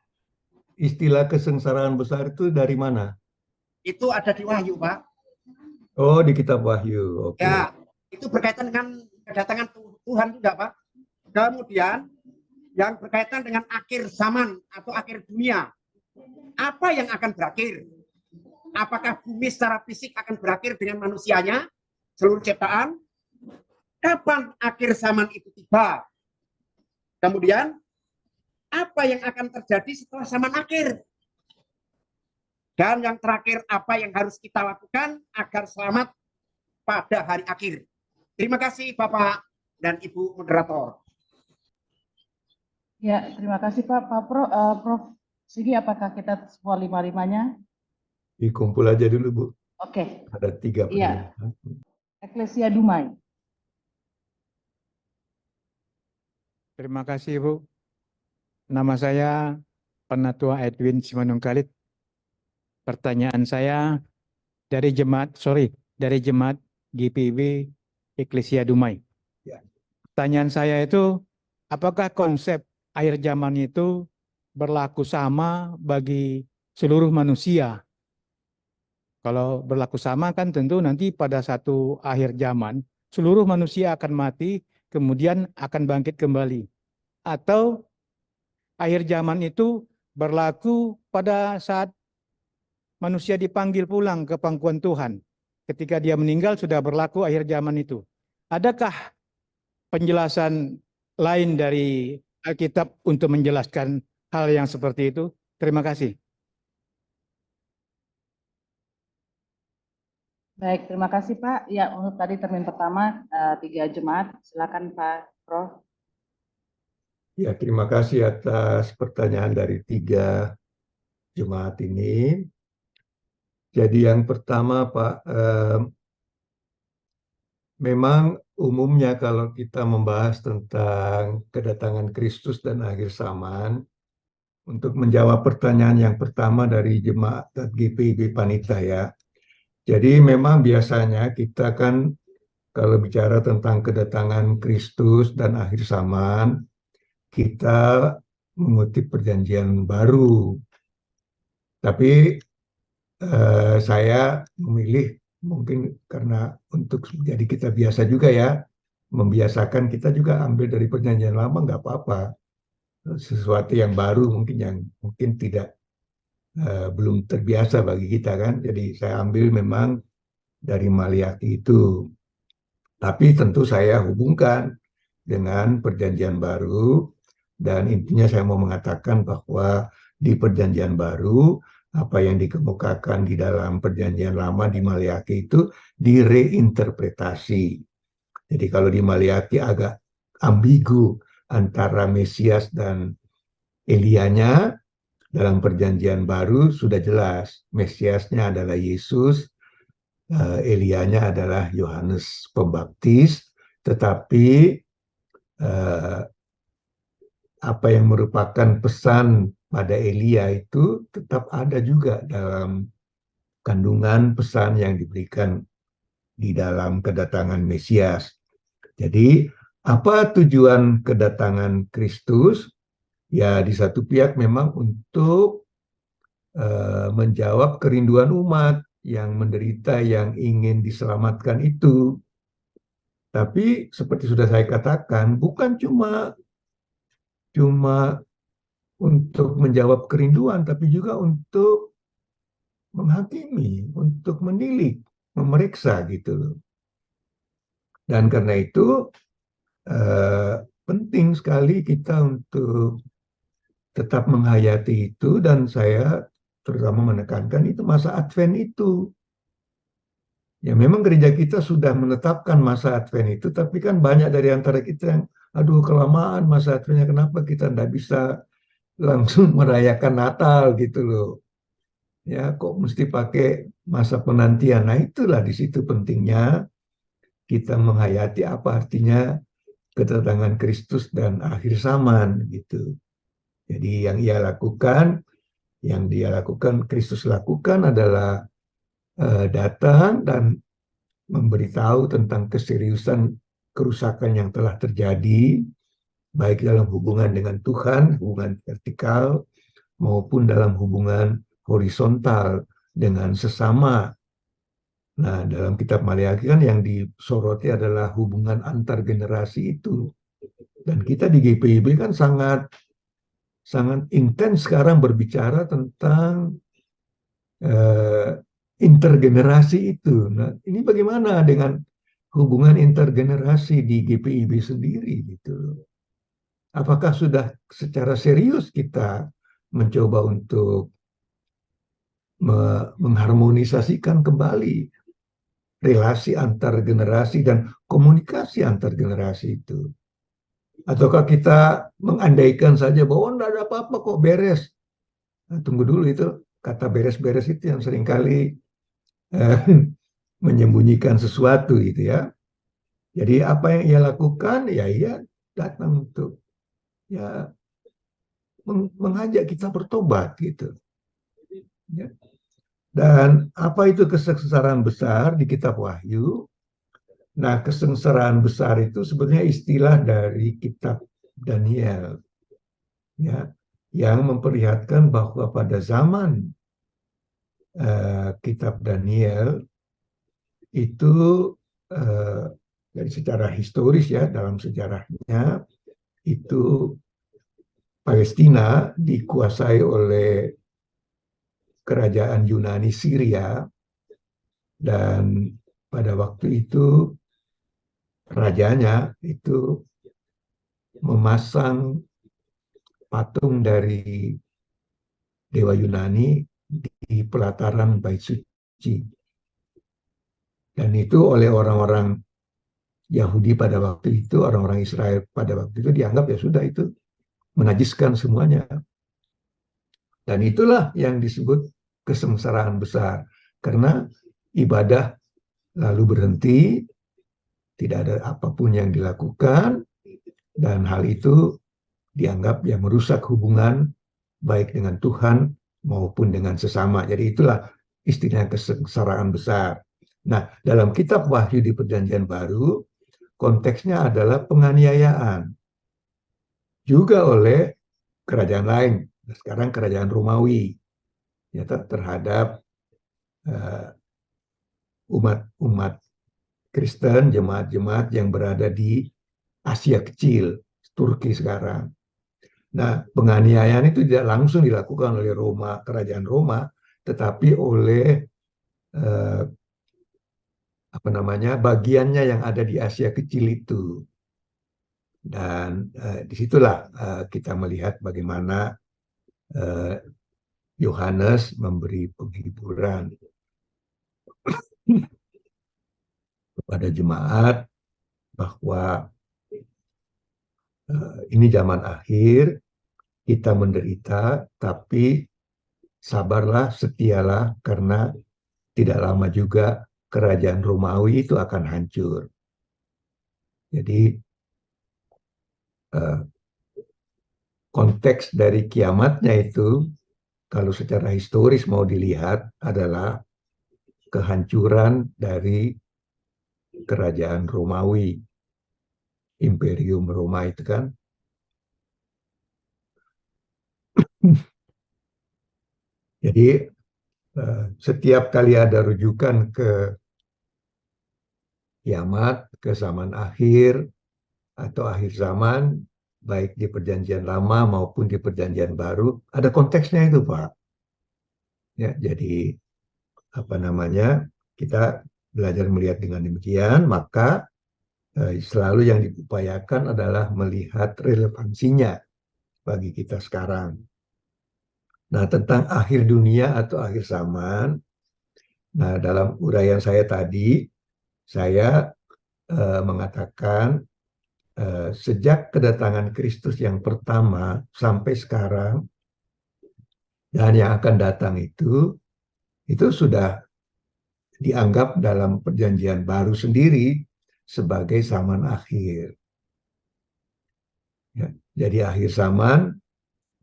Istilah kesengsaraan besar itu dari mana? Itu ada di Wahyu, Pak. Oh, di kitab Wahyu. Oke. Ya, itu berkaitan dengan kedatangan Tuhan juga, Pak. Kemudian yang berkaitan dengan akhir zaman atau akhir dunia. Apa yang akan berakhir? Apakah bumi secara fisik akan berakhir dengan manusianya, seluruh ciptaan? Kapan akhir zaman itu tiba? Kemudian, apa yang akan terjadi setelah zaman akhir? Dan yang terakhir, apa yang harus kita lakukan agar selamat pada hari akhir? Terima kasih Bapak dan Ibu Moderator. Ya, terima kasih Pak. Prof. Sigi, apakah kita semua 5-5-nya? Dikumpul aja dulu, Bu. Oke. Ada 3 Iya. Eklesia Dumai. Terima kasih, Bu. Nama saya Penatua Edwin Simanungkalit. Pertanyaan saya dari jemaat GPB Eklesia Dumai. Ya. Pertanyaan saya itu, apakah konsep akhir zaman itu berlaku sama bagi seluruh manusia? Kalau berlaku sama kan tentu nanti pada satu akhir zaman seluruh manusia akan mati, kemudian akan bangkit kembali. Atau akhir zaman itu berlaku pada saat manusia dipanggil pulang ke pangkuan Tuhan. Ketika dia meninggal sudah berlaku akhir zaman itu. Adakah penjelasan lain dari Alkitab untuk menjelaskan hal yang seperti itu? Terima kasih. Baik, terima kasih Pak. Ya, untuk tadi termin pertama 3 jemaat. Silakan Pak Prof. Ya, terima kasih atas pertanyaan dari 3 jemaat ini. Jadi yang pertama Pak, memang umumnya kalau kita membahas tentang kedatangan Kristus dan akhir zaman, untuk menjawab pertanyaan yang pertama dari jemaat GPB Panita ya. Jadi memang biasanya kita kan kalau bicara tentang kedatangan Kristus dan akhir zaman, kita mengutip perjanjian baru. Tapi saya memilih mungkin karena untuk jadi kita biasa juga ya, membiasakan kita juga ambil dari perjanjian lama nggak apa-apa. Sesuatu yang baru mungkin yang mungkin tidak belum terbiasa bagi kita kan. Jadi saya ambil memang dari Maliaki itu. Tapi tentu saya hubungkan dengan perjanjian baru, dan intinya saya mau mengatakan bahwa di perjanjian baru apa yang dikemukakan di dalam perjanjian lama di Maliaki itu direinterpretasi. Jadi kalau di Maliaki agak ambigu antara Mesias dan Elianya, dalam perjanjian baru sudah jelas Mesiasnya adalah Yesus, Elianya adalah Yohanes Pembaptis, tetapi apa yang merupakan pesan pada Elia itu tetap ada juga dalam kandungan pesan yang diberikan di dalam kedatangan Mesias. Jadi apa tujuan kedatangan Kristus? Ya di satu pihak memang untuk menjawab kerinduan umat yang menderita, yang ingin diselamatkan itu. Tapi seperti sudah saya katakan, bukan cuma untuk menjawab kerinduan, tapi juga untuk menghakimi, untuk menilik, memeriksa gitu loh. Dan karena itu penting sekali kita untuk tetap menghayati itu, dan saya terutama menekankan itu masa Advent itu. Ya memang gereja kita sudah menetapkan masa Advent itu, tapi kan banyak dari antara kita yang, aduh kelamaan masa Adventnya, kenapa kita tidak bisa langsung merayakan Natal gitu loh. Ya kok mesti pakai masa penantian. Nah itulah di situ pentingnya kita menghayati apa artinya kedatangan Kristus dan akhir zaman gitu. Jadi yang dia lakukan, Kristus lakukan adalah datang dan memberitahu tentang keseriusan kerusakan yang telah terjadi, baik dalam hubungan dengan Tuhan, hubungan vertikal, maupun dalam hubungan horizontal dengan sesama. Nah, dalam kitab Maliaki kan yang disoroti adalah hubungan antar generasi itu. Dan kita di GPIB kan sangat intens sekarang berbicara tentang intergenerasi itu. Nah, ini bagaimana dengan hubungan intergenerasi di GPIB sendiri gitu? Apakah sudah secara serius kita mencoba untuk mengharmonisasikan kembali relasi antar generasi dan komunikasi antar generasi itu? Ataukah kita mengandaikan saja bahwa tidak ada apa-apa kok, beres? Nah, tunggu dulu, itu kata beres-beres itu yang seringkali menyembunyikan sesuatu gitu ya. Jadi apa yang ia lakukan, ya ia datang untuk ya mengajak kita bertobat gitu. Ya. Dan apa itu kesengsaraan besar di kitab Wahyu? Nah, kesengsaraan besar itu sebenarnya istilah dari kitab Daniel, ya, yang memperlihatkan bahwa pada zaman kitab Daniel itu dari secara historis ya, dalam sejarahnya itu Palestina dikuasai oleh kerajaan Yunani Syria, dan pada waktu itu rajanya itu memasang patung dari dewa Yunani di pelataran Bait Suci. Dan itu oleh orang-orang Yahudi pada waktu itu, orang-orang Israel pada waktu itu dianggap ya sudah, itu menajiskan semuanya. Dan itulah yang disebut kesengsaraan besar. Karena ibadah lalu berhenti, tidak ada apapun yang dilakukan, dan hal itu dianggap yang merusak hubungan baik dengan Tuhan maupun dengan sesama. Jadi itulah istilah kesengsaraan besar. Nah, dalam kitab Wahyu di Perjanjian Baru, konteksnya adalah penganiayaan juga oleh kerajaan lain. Sekarang kerajaan Romawi ya, terhadap umat Kristen, jemaat-jemaat yang berada di Asia Kecil, Turki sekarang. Nah, penganiayaan itu tidak langsung dilakukan oleh Roma, kerajaan Roma, tetapi oleh bagiannya yang ada di Asia Kecil itu. Dan disitulah kita melihat bagaimana Yohanes memberi penghiburan kepada jemaat bahwa ini zaman akhir, kita menderita, tapi sabarlah, setialah, karena tidak lama juga kerajaan Romawi itu akan hancur. Jadi konteks dari kiamatnya itu, kalau secara historis mau dilihat, adalah kehancuran dari kerajaan Romawi, Imperium Roma itu kan. Jadi setiap kali ada rujukan ke kiamat, ke zaman akhir, atau akhir zaman, baik di perjanjian lama maupun di perjanjian baru, ada konteksnya itu, Pak. Ya, jadi kita belajar melihat dengan demikian, maka selalu yang diupayakan adalah melihat relevansinya bagi kita sekarang. Nah, tentang akhir dunia atau akhir zaman, nah dalam uraian saya tadi, saya mengatakan sejak kedatangan Kristus yang pertama sampai sekarang, dan yang akan datang itu sudah dianggap dalam perjanjian baru sendiri sebagai zaman akhir. Ya, jadi akhir zaman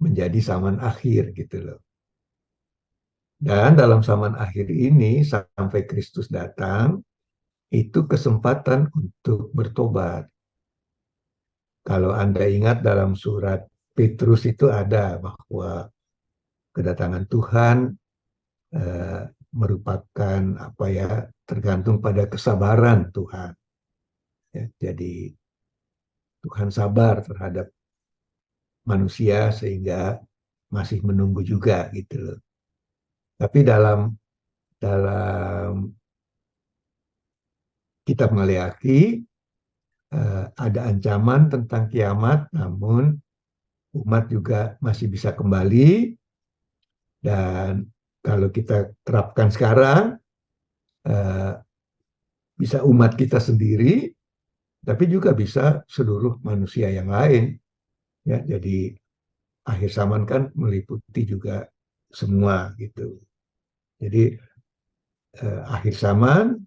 menjadi zaman akhir gitu loh. Dan dalam zaman akhir ini sampai Kristus datang, itu kesempatan untuk bertobat. Kalau Anda ingat dalam surat Petrus itu ada bahwa kedatangan Tuhan merupakan tergantung pada kesabaran Tuhan. Ya, jadi Tuhan sabar terhadap manusia sehingga masih menunggu juga gitu loh. Tapi dalam kitab Maleakhi ada ancaman tentang kiamat, namun umat juga masih bisa kembali. Dan kalau kita terapkan sekarang, bisa umat kita sendiri, tapi juga bisa seluruh manusia yang lain. Ya, jadi akhir zaman kan meliputi juga semua gitu. Jadi akhir zaman,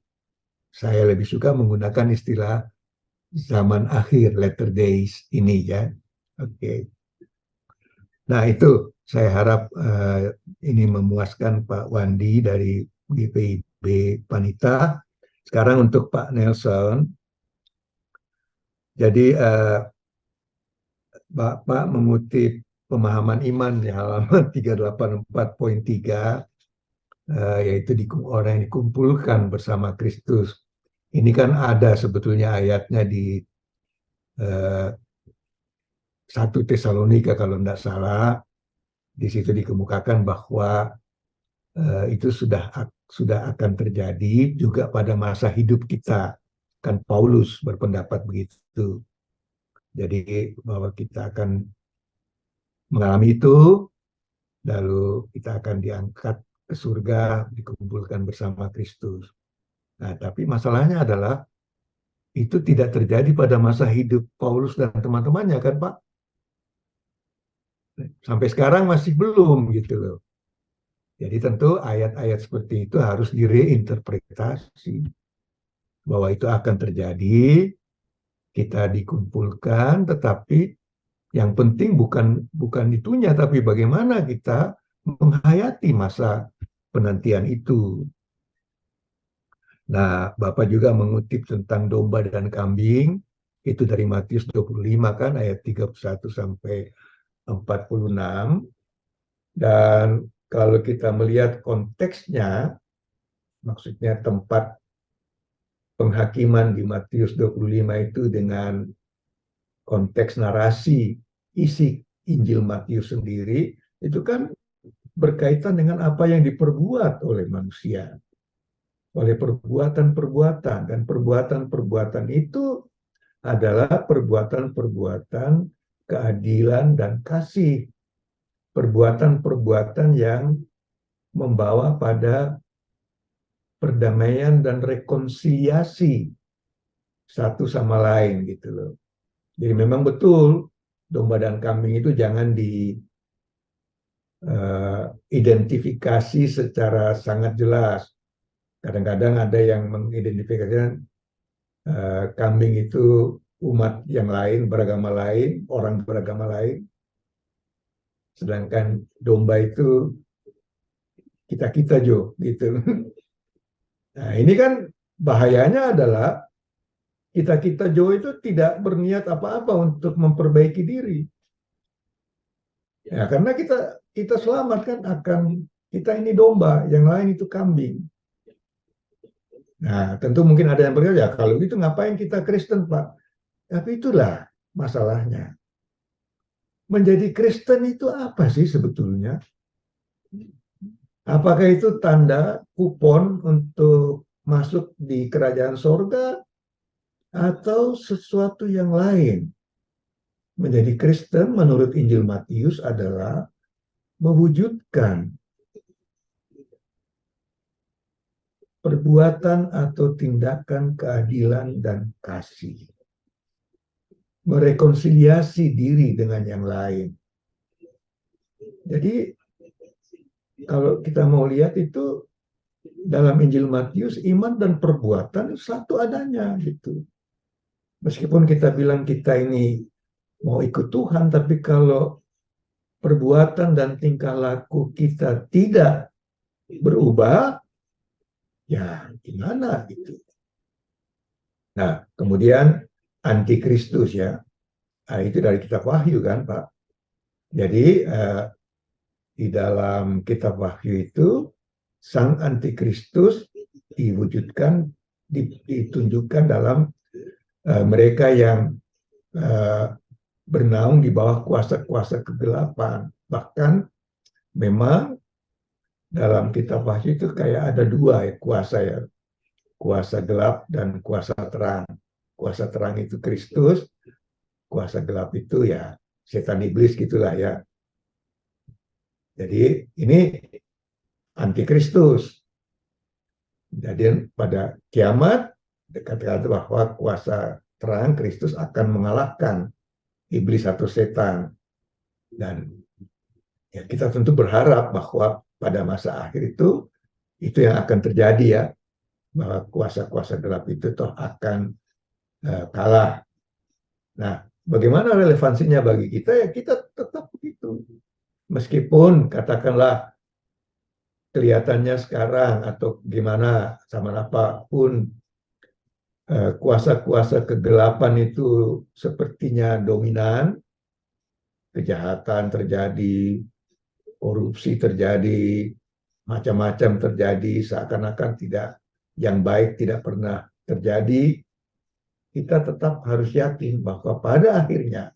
saya lebih suka menggunakan istilah zaman akhir, latter days ini ya. Oke. Nah itu saya harap ini memuaskan Pak Wandi dari GPIB Panita. Sekarang untuk Pak Nelson. Jadi Bapak mengutip pemahaman iman di halaman 384.3, yaitu orang yang dikumpulkan bersama Kristus. Ini kan ada sebetulnya ayatnya di 1 Tesalonika kalau tidak salah. Di situ dikemukakan bahwa itu sudah akan terjadi juga pada masa hidup kita. Kan Paulus berpendapat begitu. Jadi bahwa kita akan mengalami itu, lalu kita akan diangkat ke surga, dikumpulkan bersama Kristus. Nah, tapi masalahnya adalah itu tidak terjadi pada masa hidup Paulus dan teman-temannya kan Pak? Sampai sekarang masih belum gitu loh. Jadi tentu ayat-ayat seperti itu harus direinterpretasi. Bahwa itu akan terjadi, kita dikumpulkan, tetapi yang penting bukan itunya, tapi bagaimana kita menghayati masa penantian itu. Nah, Bapak juga mengutip tentang domba dan kambing, itu dari Matius 25 kan, ayat 31 sampai 46. Dan kalau kita melihat konteksnya, maksudnya tempat penghakiman di Matius 25 itu dengan konteks narasi isi Injil Matius sendiri, itu kan berkaitan dengan apa yang diperbuat oleh manusia, oleh perbuatan-perbuatan, dan perbuatan-perbuatan itu adalah perbuatan-perbuatan keadilan dan kasih, perbuatan-perbuatan yang membawa pada perdamaian dan rekonsiliasi satu sama lain gitu loh. Jadi memang betul domba dan kambing itu jangan diidentifikasi secara sangat jelas. Kadang-kadang ada yang mengidentifikasikan kambing itu umat yang lain, beragama lain, orang beragama lain. Sedangkan domba itu kita-kita Jo, gitu. Nah, ini kan bahayanya adalah kita-kita Jo itu tidak berniat apa-apa untuk memperbaiki diri. Ya, karena kita selamat kan akan kita ini domba, yang lain itu kambing. Nah, tentu mungkin ada yang berkata, ya kalau gitu ngapain kita Kristen, Pak? Tapi itulah masalahnya. Menjadi Kristen itu apa sih sebetulnya? Apakah itu tanda kupon untuk masuk di kerajaan sorga atau sesuatu yang lain? Menjadi Kristen menurut Injil Matius adalah mewujudkan perbuatan atau tindakan keadilan dan kasih. Merekonsiliasi diri dengan yang lain. Jadi kalau kita mau lihat itu dalam Injil Matius, iman dan perbuatan satu adanya gitu. Meskipun kita bilang kita ini mau ikut Tuhan, tapi kalau perbuatan dan tingkah laku kita tidak berubah, ya gimana gitu. Nah, kemudian antikristus ya. Nah, itu dari kitab Wahyu kan, Pak. Jadi di dalam kitab Wahyu itu sang antikristus diwujudkan, ditunjukkan dalam mereka yang bernaung di bawah kuasa-kuasa kegelapan. Bahkan memang dalam kitab Wahyu itu kayak ada dua ya kuasa ya. Kuasa gelap dan kuasa terang. Kuasa terang itu Kristus, kuasa gelap itu ya setan iblis gitulah ya. Jadi ini antikristus. Jadi pada kiamat dikatakan bahwa kuasa terang Kristus akan mengalahkan iblis atau setan. Dan ya kita tentu berharap bahwa pada masa akhir itu yang akan terjadi ya, bahwa kuasa-kuasa gelap itu toh akan kalah. Nah, bagaimana relevansinya bagi kita? Ya kita tetap begitu. Meskipun katakanlah kelihatannya sekarang atau gimana sama apapun kuasa-kuasa kegelapan itu sepertinya dominan, kejahatan terjadi, korupsi terjadi, macam-macam terjadi, seakan-akan tidak, yang baik tidak pernah terjadi. Kita tetap harus yakin bahwa pada akhirnya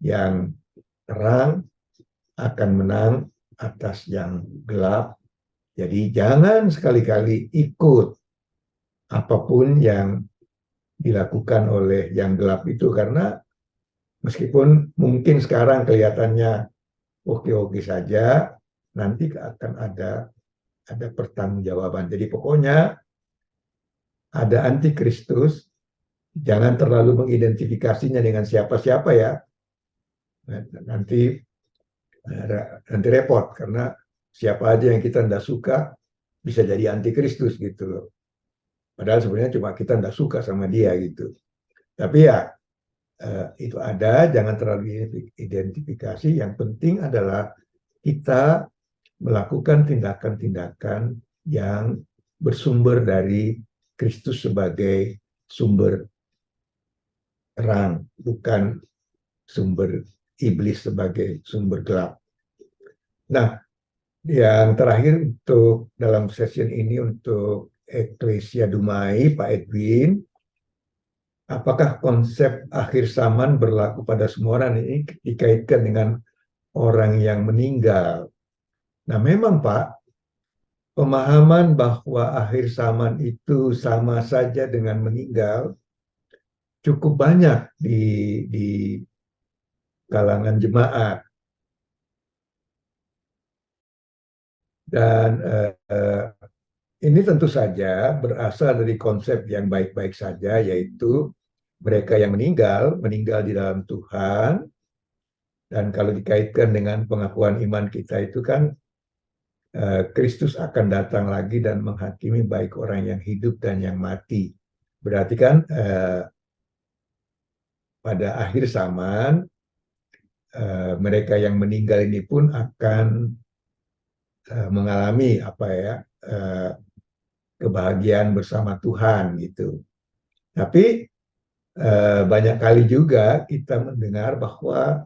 yang terang akan menang atas yang gelap. Jadi jangan sekali-kali ikut apapun yang dilakukan oleh yang gelap itu, karena meskipun mungkin sekarang kelihatannya oke-oke saja, nanti akan ada pertanggungjawaban. Jadi pokoknya ada antikristus, jangan terlalu mengidentifikasinya dengan siapa-siapa ya. Nanti repot, karena siapa aja yang kita tidak suka bisa jadi antikristus gitu loh. Padahal sebenarnya cuma kita tidak suka sama dia gitu. Tapi ya itu ada, jangan terlalu identifikasi. Yang penting adalah kita melakukan tindakan-tindakan yang bersumber dari Kristus sebagai sumber terang, bukan sumber iblis sebagai sumber gelap. Nah, yang terakhir untuk dalam session ini untuk Ecclesia Dumai, Pak Edwin, apakah konsep akhir zaman berlaku pada semua orang? Ini dikaitkan dengan orang yang meninggal. Nah, memang Pak, pemahaman bahwa akhir zaman itu sama saja dengan meninggal cukup banyak di kalangan jemaat. Dan ini tentu saja berasal dari konsep yang baik-baik saja, yaitu mereka yang meninggal di dalam Tuhan. Dan kalau dikaitkan dengan pengakuan iman kita itu kan Kristus akan datang lagi dan menghakimi baik orang yang hidup dan yang mati. Berarti kan pada akhir zaman mereka yang meninggal ini pun akan mengalami kebahagiaan bersama Tuhan gitu. Tapi banyak kali juga kita mendengar bahwa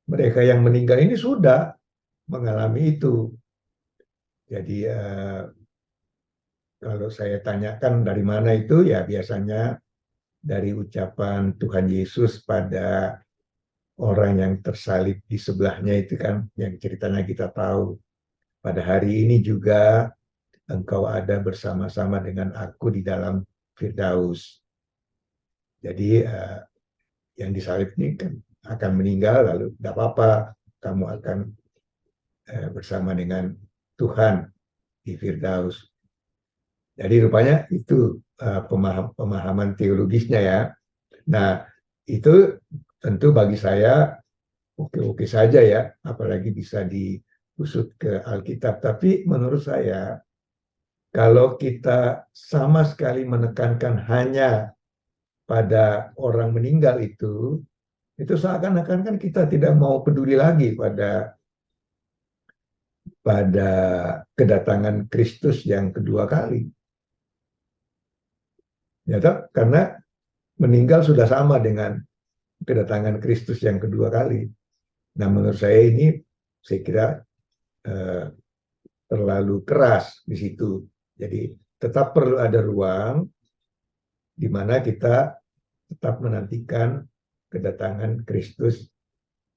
mereka yang meninggal ini sudah mengalami itu. Jadi kalau saya tanyakan dari mana itu, ya biasanya dari ucapan Tuhan Yesus pada orang yang tersalib di sebelahnya itu kan, yang ceritanya kita tahu. Pada hari ini juga engkau ada bersama-sama dengan aku di dalam Firdaus. Jadi yang disalib ini kan akan meninggal, lalu tidak apa-apa, kamu akan bersama dengan Tuhan di Firdaus. Jadi rupanya itu pemahaman teologisnya ya. Nah, itu tentu bagi saya oke-oke saja ya, apalagi bisa diusut ke Alkitab. Tapi menurut saya, kalau kita sama sekali menekankan hanya pada orang meninggal itu seakan-akan kan kita tidak mau peduli lagi pada kedatangan Kristus yang kedua kali. Ya, karena meninggal sudah sama dengan kedatangan Kristus yang kedua kali. Nah, menurut saya kira terlalu keras di situ. Jadi tetap perlu ada ruang di mana kita tetap menantikan kedatangan Kristus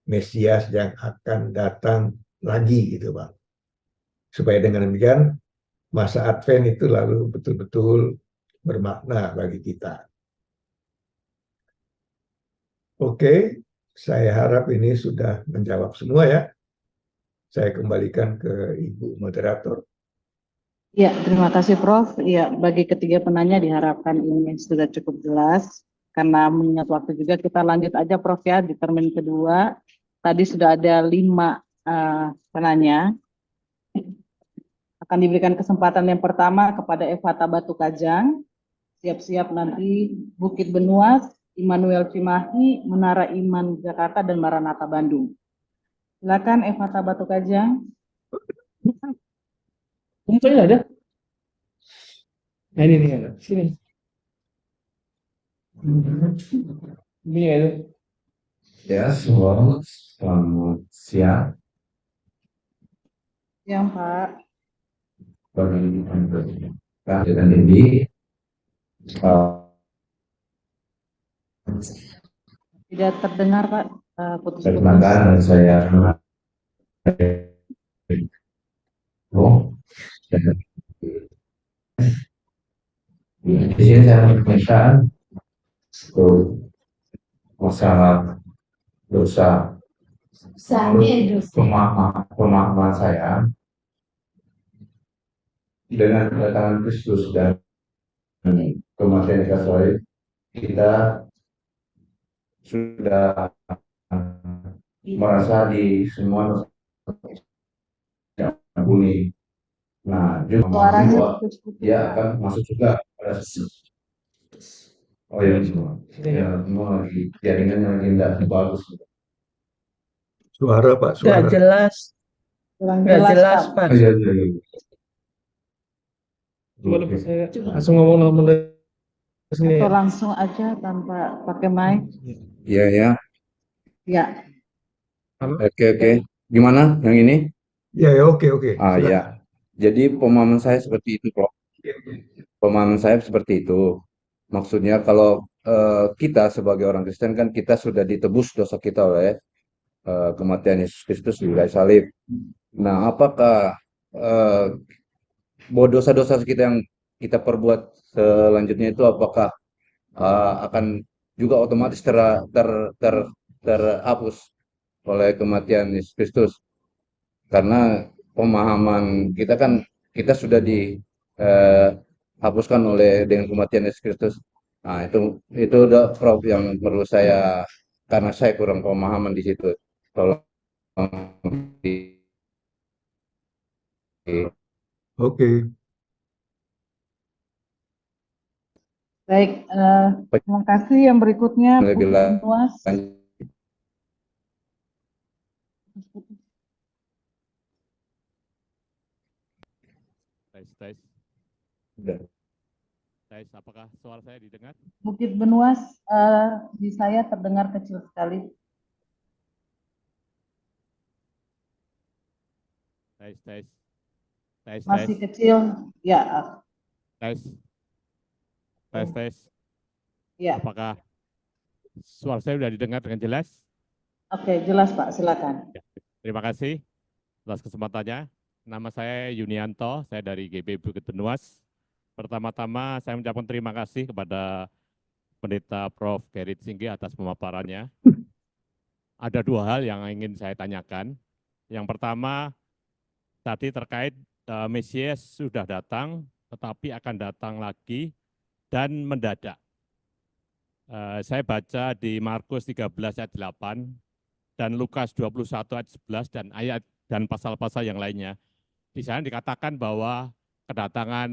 Mesias yang akan datang lagi gitu Pak. Supaya dengan demikian masa Advent itu lalu betul-betul bermakna bagi kita. Oke, saya harap ini sudah menjawab semua ya. Saya kembalikan ke Ibu Moderator. Ya, terima kasih Prof. Ya, bagi ketiga penanya diharapkan ini sudah cukup jelas. Karena mengingat waktu juga kita lanjut aja Prof ya di termin kedua. Tadi sudah ada 5 penanya. Akan diberikan kesempatan yang pertama kepada Evata Batu Kajang. Siap-siap nanti Bukit Benuas, Immanuel Cimahi, Menara Iman Jakarta, dan Maranatha Bandung. Silakan Evata Batu Kajang. Saya ada. Nah ini nih ada. Sini. Ini ada. Ya, semua selamat siang. Siang Pak. Dan ini Tidak terdengar Pak. Putus-putus. perkenalkan saya di sini saya menyampaikan untuk masalah dosa pemahaman saya dengan kedatangan Kristus dan kematian Kristus, kita sudah merasa di semua bumi. Nah, juga bahwa dia akan masuk juga pada oh ya semua. Ya, semua lagi jaringannya lagi tidak bagus. Suara Pak, suara. Nggak jelas. Kurang Nggak jelas Pak. Oh, iya, iya, iya. Coba Oke. saya langsung ngomong dari sini. Atau langsung aja tanpa pakai mic. Iya ya. Ya. Oke. Gimana yang ini? Ya, oke. Ah Silakan. ya. Jadi pemahaman saya seperti itu, Prof. Pemahaman saya seperti itu. Maksudnya kalau kita sebagai orang Kristen kan kita sudah ditebus dosa kita oleh kematian Yesus Kristus di kayu salib. Nah, apakah bahwa dosa-dosa kita yang kita perbuat selanjutnya itu apakah akan juga otomatis terhapus oleh kematian Yesus Kristus? Karena pemahaman kita kan kita sudah dihapuskan oleh dengan kematian Yesus Kristus. Nah, itu udah Prof yang perlu saya, karena saya kurang pemahaman di situ. Tolong Oke. Baik, terima kasih. Yang berikutnya lebih Bukit Benuas. lanjut. Tes. Udah. Tes, apakah suara saya didengar? Bukit Benuas, di saya terdengar kecil sekali. Tes. Masih kecil, ya. Tes. Ya. Apakah suara saya sudah didengar dengan jelas? Oke, jelas Pak, silakan. Ya. Terima kasih atas kesempatannya. Nama saya Yunianto, saya dari GB Bukit Benuas. Pertama-tama saya mengucapkan terima kasih kepada Pendeta Prof. Gerrit Singgi atas pemaparannya. Ada dua hal yang ingin saya tanyakan. Yang pertama, tadi terkait Mesias sudah datang, tetapi akan datang lagi dan mendadak. Saya baca di Markus 13 ayat 8 dan Lukas 21 ayat 11 dan pasal-pasal yang lainnya. Di sana dikatakan bahwa kedatangan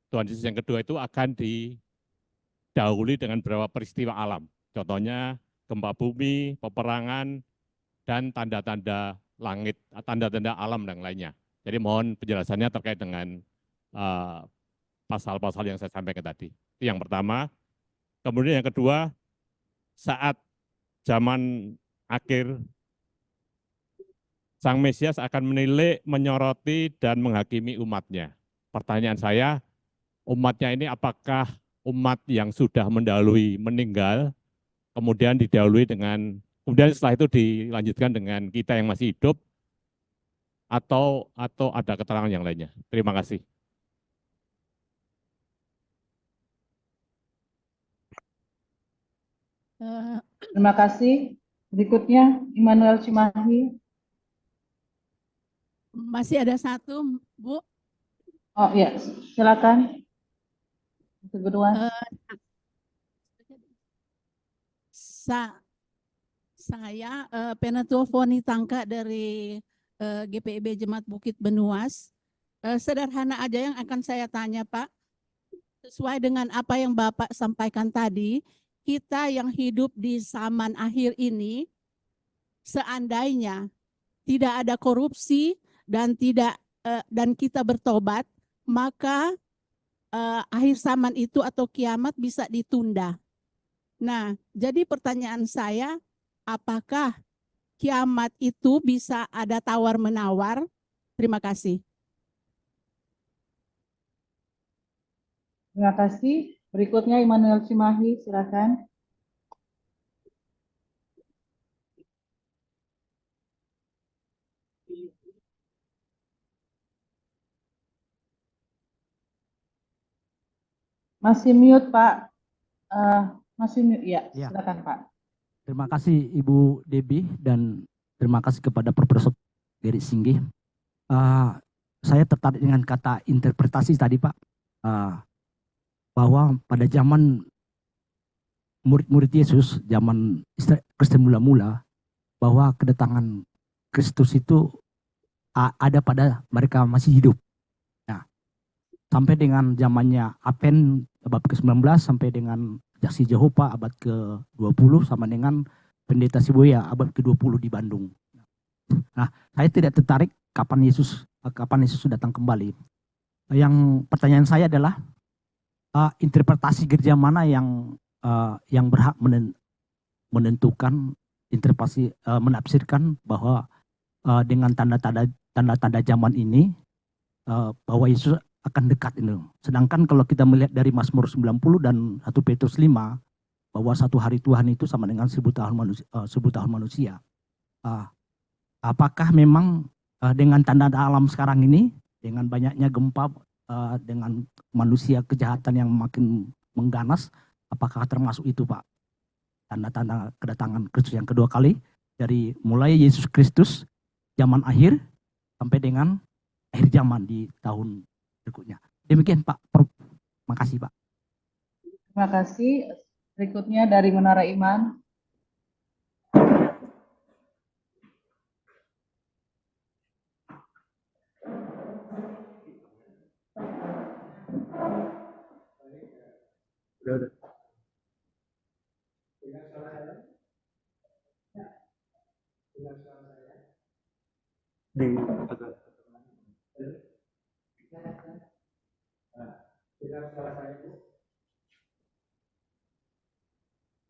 Tuhan Yesus yang kedua itu akan didahului dengan beberapa peristiwa alam. Contohnya gempa bumi, peperangan, dan tanda-tanda langit, tanda-tanda alam dan lainnya. Jadi mohon penjelasannya terkait dengan pasal-pasal yang saya sampaikan tadi. Itu yang pertama. Kemudian yang kedua, saat zaman akhir, Sang Mesias akan menilai, menyoroti, dan menghakimi umatnya. Pertanyaan saya, umatnya ini apakah umat yang sudah mendahului meninggal, kemudian kemudian setelah itu dilanjutkan dengan kita yang masih hidup, atau ada keterangan yang lainnya? Terima kasih. Terima kasih. Berikutnya, Immanuel Cimahi. Masih ada satu, Bu. Oh iya, silakan. Bukit Benuas. Saya Penatua Foni Tangka dari GPIB Jemaat Bukit Benuas. Sederhana aja yang akan saya tanya, Pak. Sesuai dengan apa yang Bapak sampaikan tadi, kita yang hidup di zaman akhir ini, seandainya tidak ada korupsi dan kita bertobat, maka akhir zaman itu atau kiamat bisa ditunda. Nah, jadi pertanyaan saya, apakah kiamat itu bisa ada tawar-menawar? Terima kasih. Terima kasih. Berikutnya Immanuel Cimahi, silakan. Masih mute, Pak. Masih mute, ya. Silakan, Pak. Terima kasih Ibu Debbie dan terima kasih kepada Profesor Gerrit Singgi. Saya tertarik dengan kata interpretasi tadi, Pak. Bahwa pada zaman murid-murid Yesus, zaman Kristen mula-mula, bahwa kedatangan Kristus itu ada pada mereka masih hidup. Nah, sampai dengan zamannya Advent abad ke-19 sampai dengan Saksi Jehova abad ke-20 sama dengan Pendeta Siboya abad ke-20 di Bandung. Nah, saya tidak tertarik kapan Yesus datang kembali. Yang pertanyaan saya adalah interpretasi gereja mana yang berhak menentukan interpretasi menafsirkan bahwa dengan tanda-tanda zaman ini bahwa Yesus akan dekat ini. Sedangkan kalau kita melihat dari Mazmur 90 dan 1 Petrus 5 bahwa satu hari Tuhan itu sama dengan 1000 tahun manusia. Apakah memang dengan tanda alam sekarang ini, dengan banyaknya gempa, dengan manusia kejahatan yang makin mengganas, apakah termasuk itu Pak? Tanda-tanda kedatangan Kristus yang kedua kali, dari mulai Yesus Kristus zaman akhir sampai dengan akhir zaman di tahun berikutnya. Demikian Pak. Terima kasih Pak. Terima kasih. Berikutnya dari Menara Iman. Udah.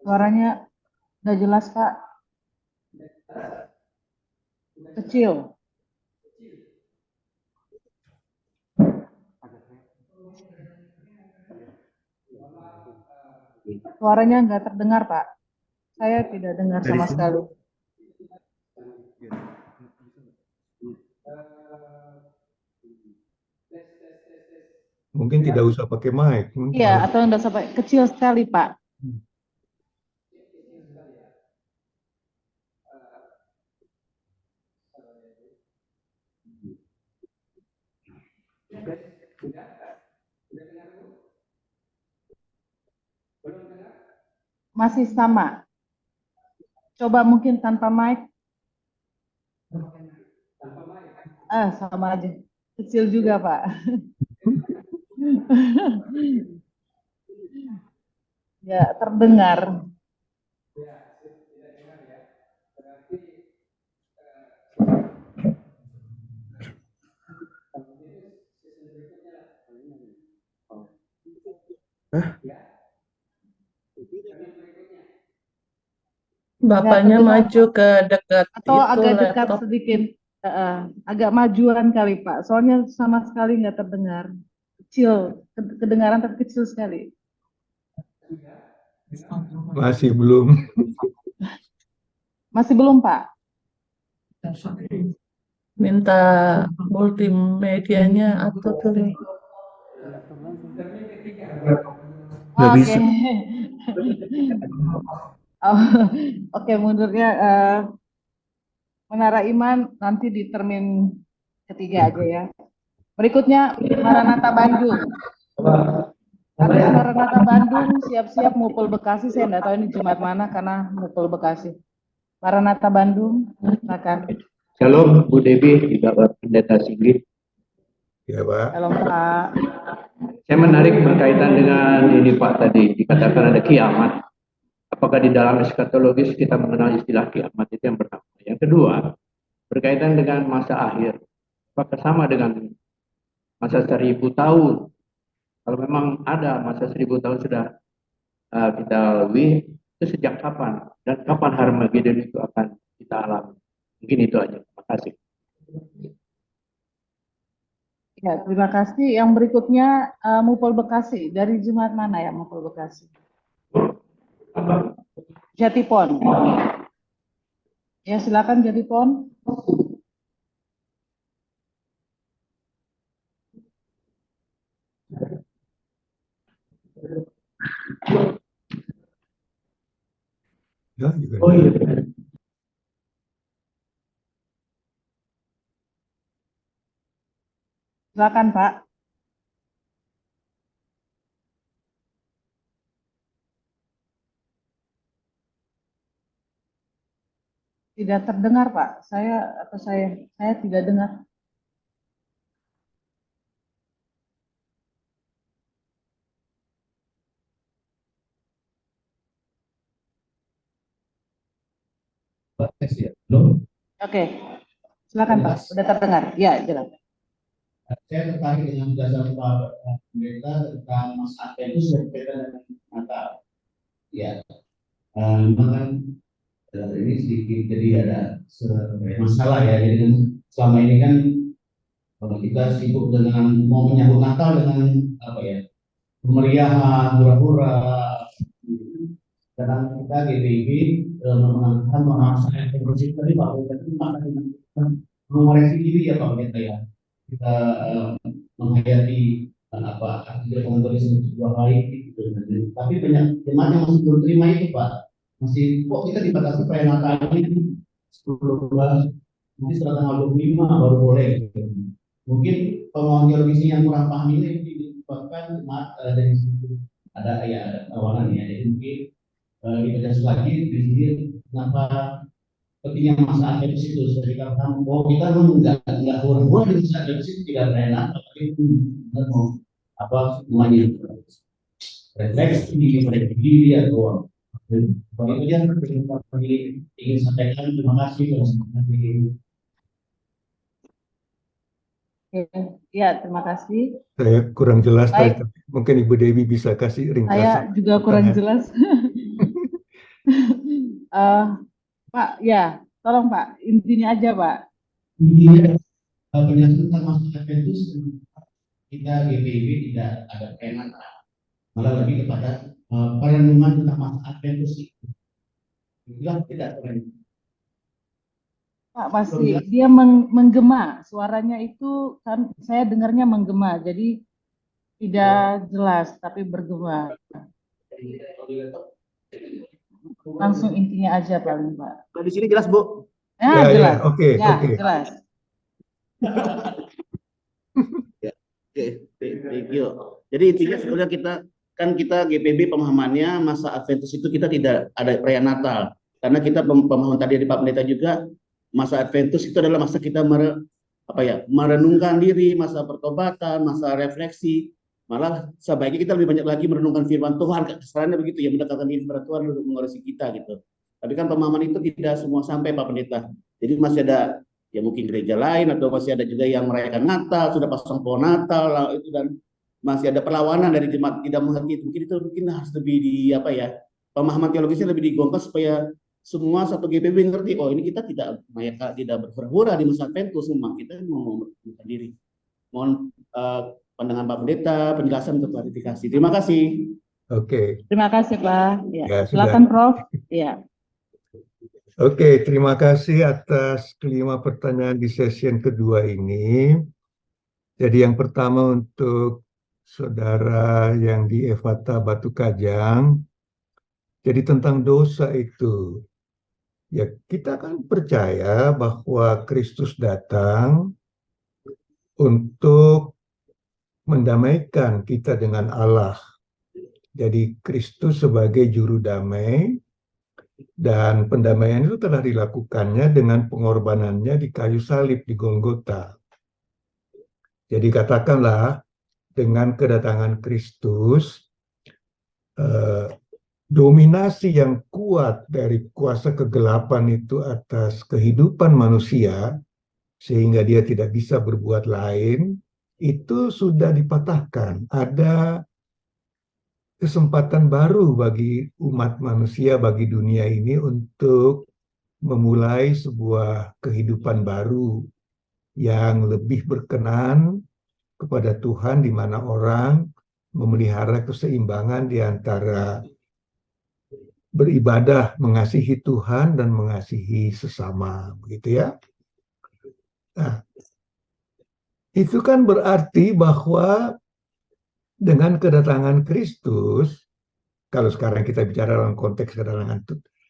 Suaranya udah jelas, Pak. Kecil. Suaranya nggak terdengar, Pak. Saya tidak dengar sama sekali. Mungkin tidak usah pakai mic. Iya, atau nggak sampai kecil sekali, Pak. Masih sama. Coba mungkin tanpa mic. Sama aja. Kecil juga, Pak. Ya, terdengar. Bapaknya maju ke dekat atau itu agak dekat laptop. sedikit, agak majuan kali Pak. Soalnya sama sekali nggak terdengar, kecil, kedengaran tapi kecil sekali. Masih belum. Masih belum Pak. Minta multimedianya atau tuh. Oke. Oke, mundurnya Menara Iman nanti di termin ketiga aja ya. Berikutnya Maranatha Bandung. Artis Maranatha Bandung siap-siap Mupul Bekasi. Saya nggak tahu ini Jumat mana karena Mupul Bekasi. Maranatha Bandung, silakan. Shalom Bu Devi, Bapak Pendeta Sigit. Ya Pak. Shalom Pak. Saya menarik berkaitan dengan ini Pak tadi, dikatakan ada kiamat. Apakah di dalam eskatologis kita mengenal istilah kiamat, itu yang pertama. Yang kedua, berkaitan dengan masa akhir. Apakah sama dengan masa 1000 tahun? Kalau memang ada masa 1000 tahun sudah kita lalui, itu sejak kapan? Dan kapan Harmageddon itu akan kita alami? Mungkin itu aja. Terima kasih. Ya, terima kasih. Yang berikutnya Mupul Bekasi. Dari Jumat mana ya Mupul Bekasi? Jatipon. Ya, silakan Jatipon. Ya, juga. Oh iya. Silakan Pak. Tidak terdengar Pak. Saya tidak dengar. Oke. Silakan Pak. Sudah terdengar. Ya, jelas. Saya tertarik dengan dasar Pak Pendeta tentang Mas Advent itu berbeda dengan Natal. Ya, memang kan ini sedikit jadi ada masalah ya. Jadi selama ini kan Kita sibuk dengan mau menyambut Natal dengan apa ya, kemeriahan, hura-hura. Kadang kita GPIB memenangkan bahasa inklusif tadi Pak Pendeta mengoreksi diri ya Pak Pendeta ya. Kita menghayati apa kegiatan turisme sebuah baik gitu. Tapi banyak jemaat yang masih belum terima itu Pak. Masih kok kita dibatasi perayaan Natal ini 10 nanti setelah tanggal 25 baru boleh. Mungkin pemohon teologisnya yang kurang paham ini disebabkan jemaat ada dari situ ada tawanan ya. Jadi mungkin dibaca lagi di sini kenapa pentingnya masa Advent itu seperti kata bahwa kita nggak hura-hura di masa Advent itu tidak enak, tapi benar mau apa namanya refleksi diri atau itu dia ingin sampaikan. Terima kasih Ya, terima kasih. Saya kurang jelas, Baik. tapi mungkin Ibu Dewi bisa kasih ringkasan. Saya juga kurang jelas. Pak, ya, tolong Pak, intinya aja Pak. Intinya penjelasan tentang masa Adventus kita GPIB tidak ada penan, malah lebih kepada perenungan tentang masa Adventus itu. Itulah tidak keren. Pak, masih dia menggema, suaranya itu kan saya dengarnya menggema, jadi tidak jelas tapi bergema. Langsung intinya aja paling Pak. Nah, di sini jelas Bu. Ya, jelas. Oke. Jelas. Thank you. Jadi intinya sebenarnya kita GPB pemahamannya masa Adventus itu kita tidak ada perayaan Natal. Karena kita pemahaman tadi dari Pak Pendeta juga, masa Adventus itu adalah masa kita merenungkan diri, masa pertobatan, masa refleksi. Malah sebaiknya kita lebih banyak lagi merenungkan firman Tuhan, kesannya begitu ya, mendekatkan diri kepada Tuhan untuk mengoreksi kita gitu. Tapi kan pemahaman itu tidak semua sampai Pak Pendeta. Jadi masih ada ya mungkin gereja lain atau masih ada juga yang merayakan Natal, sudah pasang pohon Natal itu, dan masih ada perlawanan dari jemaat tidak mengerti itu. Mungkin itu harus lebih pemahaman teologisnya lebih digongkas supaya semua satu GPB ngerti, oh ini kita tidak berhura-hura di masa Adventus, memang kita mau merenungkan diri. Mohon pandangan Pak Pendeta, penjelasan untuk klarifikasi. Terima kasih. Oke. Terima kasih Pak. Ya, silakan Prof. Ya. Oke, terima kasih atas kelima pertanyaan di sesi yang kedua ini. Jadi yang pertama untuk saudara yang di Evata Batu Kajang, jadi tentang dosa itu, ya kita kan percaya bahwa Kristus datang untuk mendamaikan kita dengan Allah. Jadi Kristus sebagai juru damai, dan pendamaian itu telah dilakukannya dengan pengorbanannya di kayu salib di Golgota. Jadi katakanlah dengan kedatangan Kristus, dominasi yang kuat dari kuasa kegelapan itu atas kehidupan manusia, sehingga dia tidak bisa berbuat lain, itu sudah dipatahkan. Ada kesempatan baru bagi umat manusia, bagi dunia ini untuk memulai sebuah kehidupan baru yang lebih berkenan kepada Tuhan, di mana orang memelihara keseimbangan di antara beribadah, mengasihi Tuhan dan mengasihi sesama, begitu ya. Nah, itu kan berarti bahwa dengan kedatangan Kristus, kalau sekarang kita bicara dalam konteks kedatangan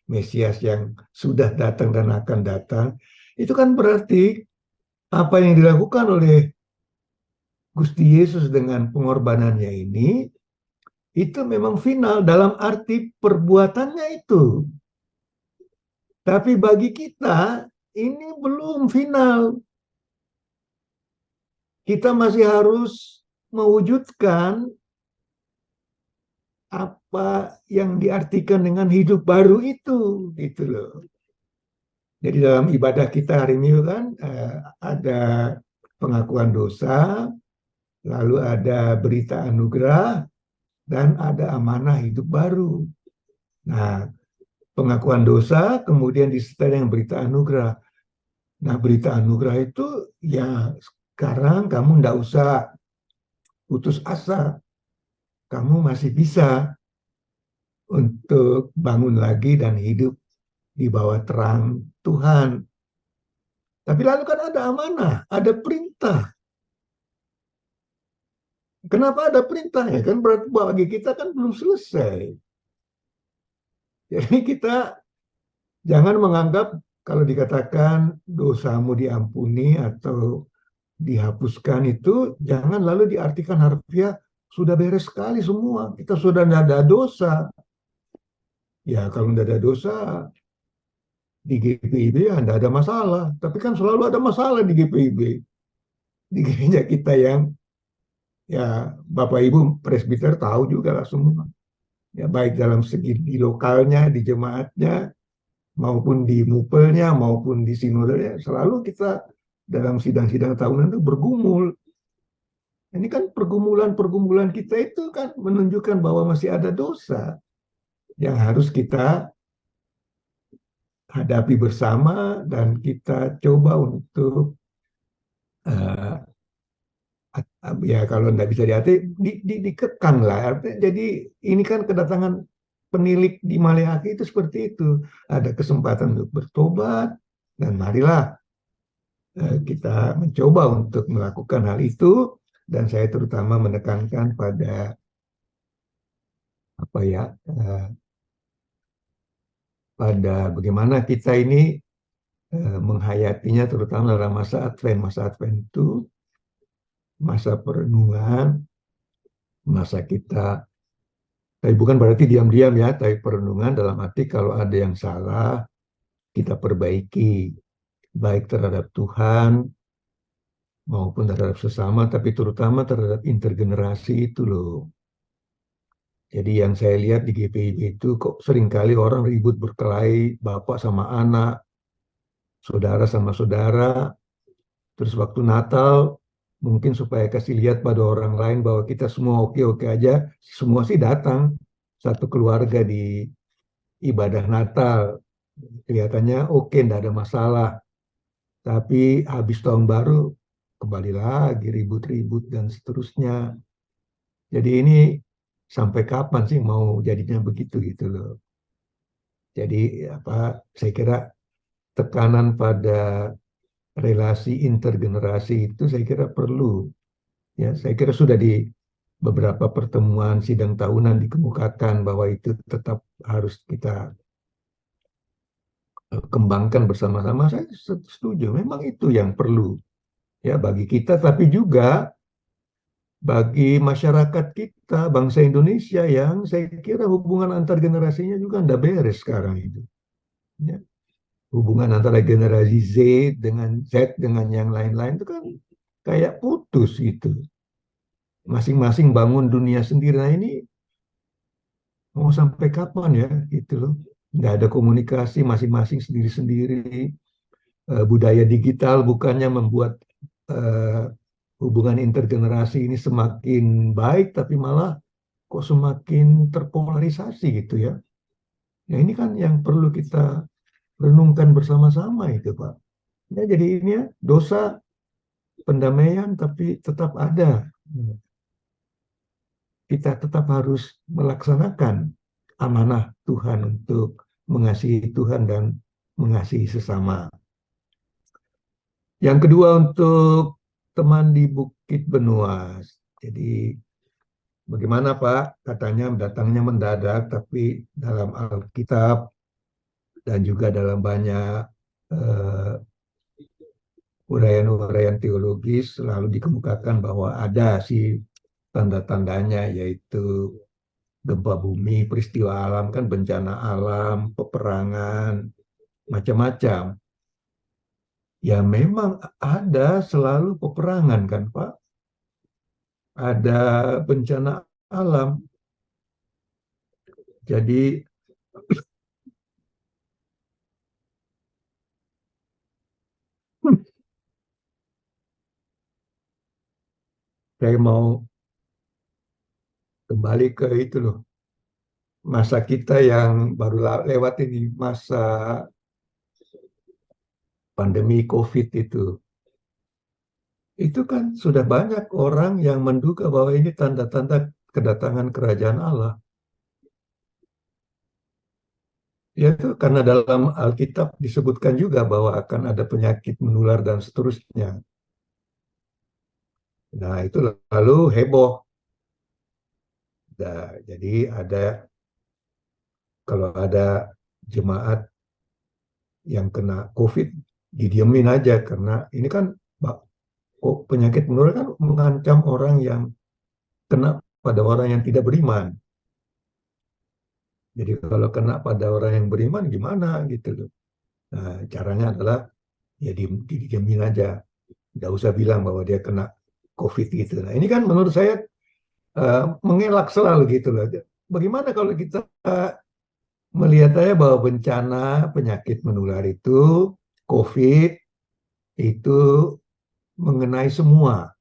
Mesias yang sudah datang dan akan datang, itu kan berarti apa yang dilakukan oleh Gusti Yesus dengan pengorbanannya ini, itu memang final dalam arti perbuatannya itu. Tapi bagi kita, ini belum final. Kita masih harus mewujudkan apa yang diartikan dengan hidup baru itu, gitu loh. Jadi dalam ibadah kita hari ini kan ada pengakuan dosa, lalu ada berita anugerah, dan ada amanah hidup baru. Nah, pengakuan dosa kemudian disertai dengan berita anugerah. Nah, berita anugerah itu ya Sekarang kamu nggak usah putus asa, kamu masih bisa untuk bangun lagi dan hidup di bawah terang Tuhan. Tapi lalu kan ada amanah, ada perintah. Kenapa ada perintahnya? Kan berarti bagi kita kan belum selesai. Jadi kita jangan menganggap kalau dikatakan dosamu diampuni atau dihapuskan itu, jangan lalu diartikan harfiah sudah beres sekali semua. Kita sudah tidak ada dosa. Ya kalau tidak ada dosa, di GPIB ya tidak ada masalah. Tapi kan selalu ada masalah di GPIB. Di gereja kita yang ya Bapak Ibu presbiter tahu juga lah semua. Ya baik dalam segi di lokalnya, di jemaatnya, maupun di mupelnya, maupun di sinodenya, selalu kita dalam sidang-sidang tahunan itu bergumul. Ini kan pergumulan-pergumulan kita itu kan menunjukkan bahwa masih ada dosa yang harus kita hadapi bersama dan kita coba untuk ya kalau tidak bisa dikekang lah. Jadi ini kan kedatangan penilik di Maleakhi itu seperti itu. Ada kesempatan untuk bertobat dan marilah kita mencoba untuk melakukan hal itu. Dan saya terutama menekankan pada apa ya, pada bagaimana kita ini menghayatinya, terutama dalam masa Advent. Masa Advent itu masa perenungan, masa kita, tapi bukan berarti diam-diam ya, tapi perenungan dalam arti kalau ada yang salah, kita perbaiki, baik terhadap Tuhan, maupun terhadap sesama, tapi terutama terhadap intergenerasi itu loh. Jadi yang saya lihat di GPIB itu kok seringkali orang ribut berkelahi, bapak sama anak, saudara sama saudara, terus waktu Natal, mungkin supaya kasih lihat pada orang lain bahwa kita semua oke-oke aja, semua sih datang, satu keluarga di ibadah Natal, kelihatannya oke, enggak ada masalah. Tapi habis tahun baru, kembali lagi ribut-ribut dan seterusnya. Jadi ini sampai kapan sih mau jadinya begitu gitu loh. Jadi saya kira tekanan pada relasi intergenerasi itu saya kira perlu. Ya, saya kira sudah di beberapa pertemuan sidang tahunan dikemukakan bahwa itu tetap harus kita kembangkan bersama-sama. Saya setuju, memang itu yang perlu ya bagi kita, tapi juga bagi masyarakat kita, bangsa Indonesia yang saya kira hubungan antar generasinya juga tidak beres sekarang itu. Ya. Hubungan antara generasi Z dengan yang lain-lain itu kan kayak putus gitu. Masing-masing bangun dunia sendiri. Nah ini mau sampai kapan ya gitu loh. Nggak ada komunikasi, masing-masing sendiri-sendiri. Budaya digital bukannya membuat hubungan intergenerasi ini semakin baik, tapi malah kok semakin terpolarisasi gitu ya. Nah ini kan yang perlu kita renungkan bersama-sama itu Pak. Ya, jadi ini ya, dosa pendamaian tapi tetap ada. Kita tetap harus melaksanakan amanah Tuhan untuk mengasihi Tuhan dan mengasihi sesama. Yang kedua untuk teman di Bukit Benuas. Jadi bagaimana Pak? Katanya datangnya mendadak, tapi dalam Alkitab dan juga dalam banyak uraian-uraian teologis selalu dikemukakan bahwa ada sih tanda-tandanya, yaitu gempa bumi, peristiwa alam kan, bencana alam, peperangan, macam-macam. Ya memang ada selalu peperangan kan Pak, ada bencana alam. Jadi saya mau kembali ke itu loh, masa kita yang baru lewat ini, masa pandemi COVID itu. itu kan sudah banyak orang yang menduga bahwa ini tanda-tanda kedatangan kerajaan Allah. Yaitu karena dalam Alkitab disebutkan juga bahwa akan ada penyakit menular dan seterusnya. Nah, itu lalu heboh. Nah, jadi kalau ada jemaat yang kena COVID, didiemin aja karena ini kan penyakit menular kan mengancam orang yang kena pada orang yang tidak beriman. Jadi kalau kena pada orang yang beriman gimana gitu loh. Nah, caranya adalah ya didiemin aja. Nggak usah bilang bahwa dia kena COVID gitu. Nah, ini kan menurut saya mengelak selalu gitu loh. Bagaimana kalau kita melihat aja bahwa bencana penyakit menular itu, COVID itu mengenai semua,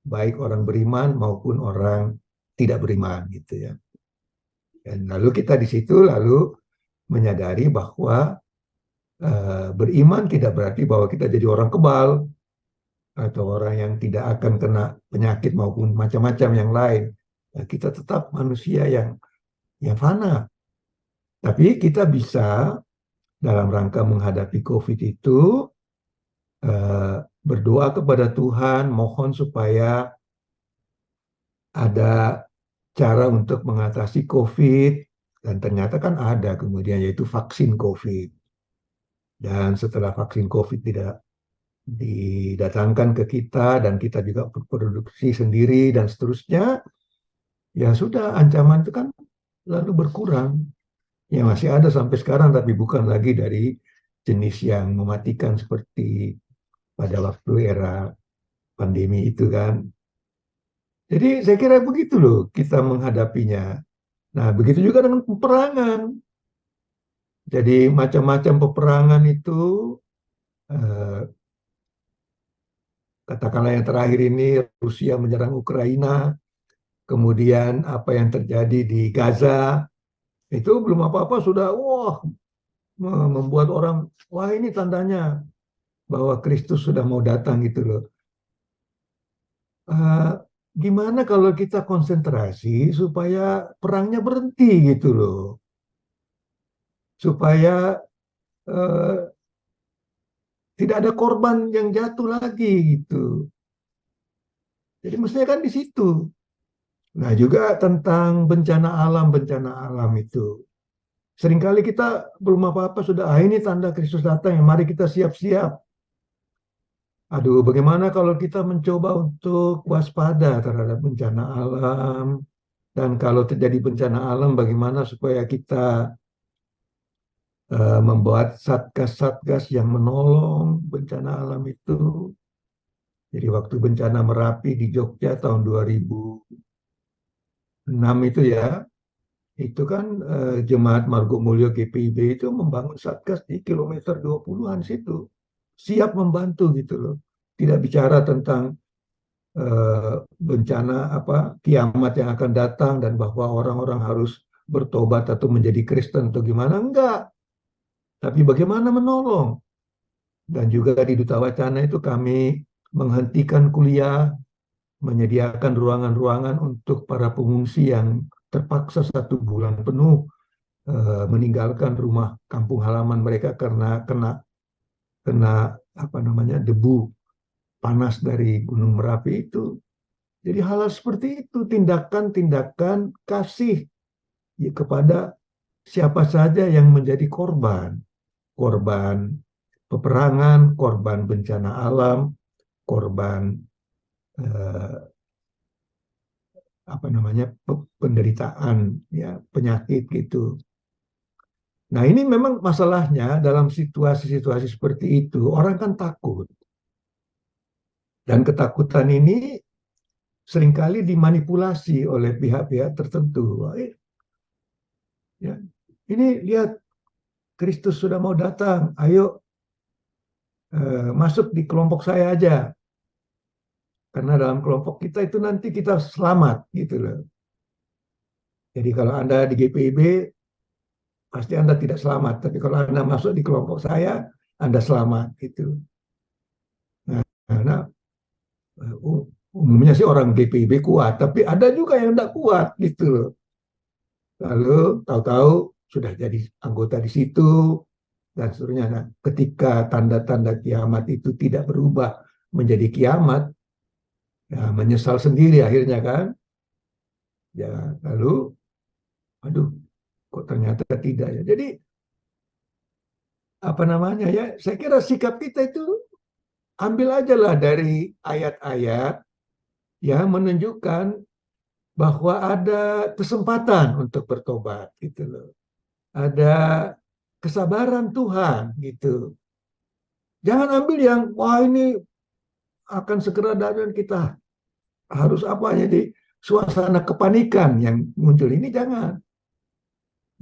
baik orang beriman maupun orang tidak beriman gitu ya. Dan lalu kita di situ lalu menyadari bahwa beriman tidak berarti bahwa kita jadi orang kebal atau orang yang tidak akan kena penyakit maupun macam-macam yang lain. Kita tetap manusia yang fana. Tapi kita bisa dalam rangka menghadapi COVID itu berdoa kepada Tuhan, mohon supaya ada cara untuk mengatasi COVID, dan ternyata kan ada kemudian yaitu vaksin COVID. Dan setelah vaksin COVID tidak didatangkan ke kita dan kita juga produksi sendiri dan seterusnya, ya sudah ancaman itu kan lalu berkurang. Ya masih ada sampai sekarang tapi bukan lagi dari jenis yang mematikan seperti pada waktu era pandemi itu kan. Jadi saya kira begitu loh kita menghadapinya. Nah begitu juga dengan peperangan. Jadi macam-macam peperangan itu, katakanlah yang terakhir ini Rusia menyerang Ukraina, kemudian apa yang terjadi di Gaza, itu belum apa-apa sudah membuat orang, wah ini tandanya bahwa Kristus sudah mau datang gitu loh. Gimana kalau kita konsentrasi supaya perangnya berhenti gitu loh. Supaya tidak ada korban yang jatuh lagi gitu. Jadi mestinya kan di situ. Nah juga tentang bencana alam itu. Seringkali kita belum apa-apa sudah, ini tanda Kristus datang, ya mari kita siap-siap. Aduh, bagaimana kalau kita mencoba untuk waspada terhadap bencana alam, dan kalau terjadi bencana alam, bagaimana supaya kita membuat satgas-satgas yang menolong bencana alam itu. Jadi waktu bencana Merapi di Jogja tahun 2006 itu ya, itu kan Jemaat Margomulyo GPIB itu membangun satgas di kilometer 20-an situ. Siap membantu gitu loh. Tidak bicara tentang bencana kiamat yang akan datang dan bahwa orang-orang harus bertobat atau menjadi Kristen atau gimana, enggak. Tapi bagaimana menolong. Dan juga di Duta Wacana itu kami menghentikan kuliah, menyediakan ruangan-ruangan untuk para pengungsi yang terpaksa 1 bulan penuh meninggalkan rumah kampung halaman mereka karena kena debu panas dari Gunung Merapi itu. Jadi hal-hal seperti itu, tindakan-tindakan kasih kepada siapa saja yang menjadi korban peperangan, korban bencana alam, korban penderitaan ya, penyakit gitu. Nah ini memang masalahnya dalam situasi-situasi seperti itu, orang kan takut. Dan ketakutan ini seringkali dimanipulasi oleh pihak-pihak tertentu. Ya, ini lihat, Kristus sudah mau datang, ayo masuk di kelompok saya aja. Karena dalam kelompok kita itu nanti kita selamat gitu loh. Jadi kalau Anda di GPIB, pasti Anda tidak selamat. Tapi kalau Anda masuk di kelompok saya, Anda selamat gitu. Nah, Umumnya sih orang GPIB kuat, tapi ada juga yang tidak kuat gitu loh. Lalu tahu-tahu sudah jadi anggota di situ dan seterusnya. Nah, ketika tanda-tanda kiamat itu tidak berubah menjadi kiamat, ya menyesal sendiri akhirnya kan. Ya, lalu aduh, kok ternyata tidak ya. Jadi apa namanya ya? Saya kira sikap kita itu ambil aja lah dari ayat-ayat yang menunjukkan bahwa ada kesempatan untuk bertobat gitu loh. Ada kesabaran Tuhan gitu. Jangan ambil yang wah ini akan segera datang kita harus apa jadi suasana kepanikan yang muncul ini jangan.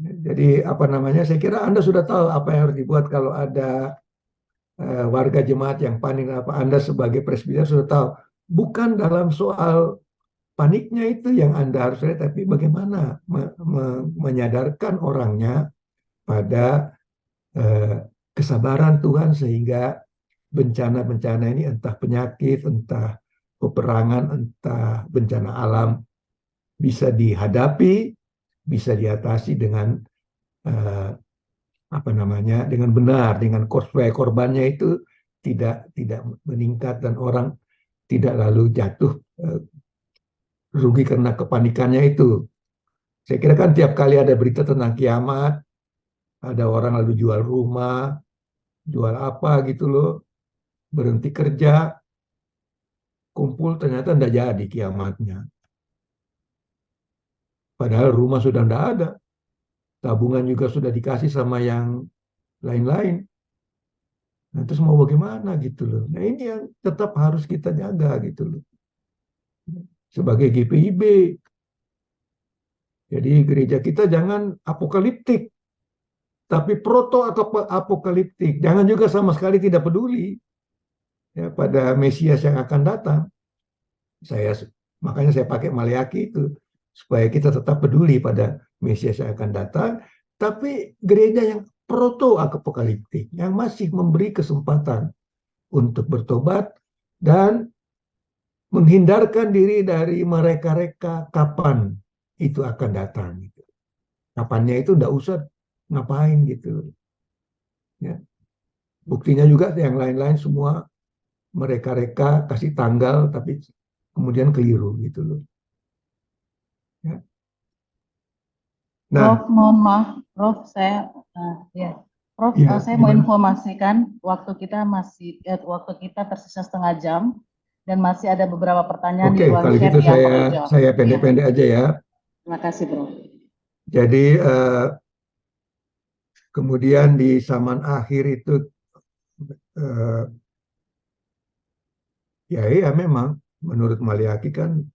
Jadi apa namanya? Saya kira Anda sudah tahu apa yang harus dibuat kalau ada warga jemaat yang panik apa. Anda sebagai presbiter sudah tahu. Bukan dalam soal paniknya itu yang Anda harus lihat, tapi bagaimana menyadarkan orangnya pada kesabaran Tuhan sehingga bencana-bencana ini entah penyakit, entah peperangan, entah bencana alam bisa dihadapi, bisa diatasi dengan apa namanya, dengan benar, dengan supaya korbannya itu tidak meningkat dan orang tidak lalu jatuh rugi karena kepanikannya itu. Saya kira kan tiap kali ada berita tentang kiamat, ada orang lalu jual rumah, jual apa gitu loh, berhenti kerja, kumpul ternyata tidak jadi kiamatnya. Padahal rumah sudah tidak ada, tabungan juga sudah dikasih sama yang lain-lain. Nah, terus mau bagaimana gitu loh. Nah ini yang tetap harus kita jaga gitu loh. Sebagai GPIB. Jadi gereja kita jangan apokaliptik. Tapi proto atau apokaliptik. Jangan juga sama sekali tidak peduli ya, pada Mesias yang akan datang. Makanya saya pakai Maleaki itu. Supaya kita tetap peduli pada Mesias yang akan datang. Tapi gereja yang proto apokaliptik yang masih memberi kesempatan untuk bertobat dan menghindarkan diri dari mereka-reka kapan itu akan datang. Kapannya itu tidak usah ngapain gitu. Ya. Buktinya juga yang lain-lain semua mereka-reka kasih tanggal tapi kemudian keliru gitu loh. Ya. Nah, Prof, mohon maaf, Prof, saya mau informasikan waktu kita tersisa setengah jam dan masih ada beberapa pertanyaan di ruang kalau chat gitu yang perlu dijawab. saya pendek-pendek aja ya. Terima kasih, Prof. Jadi kemudian di zaman akhir itu ya memang menurut Maleaki kan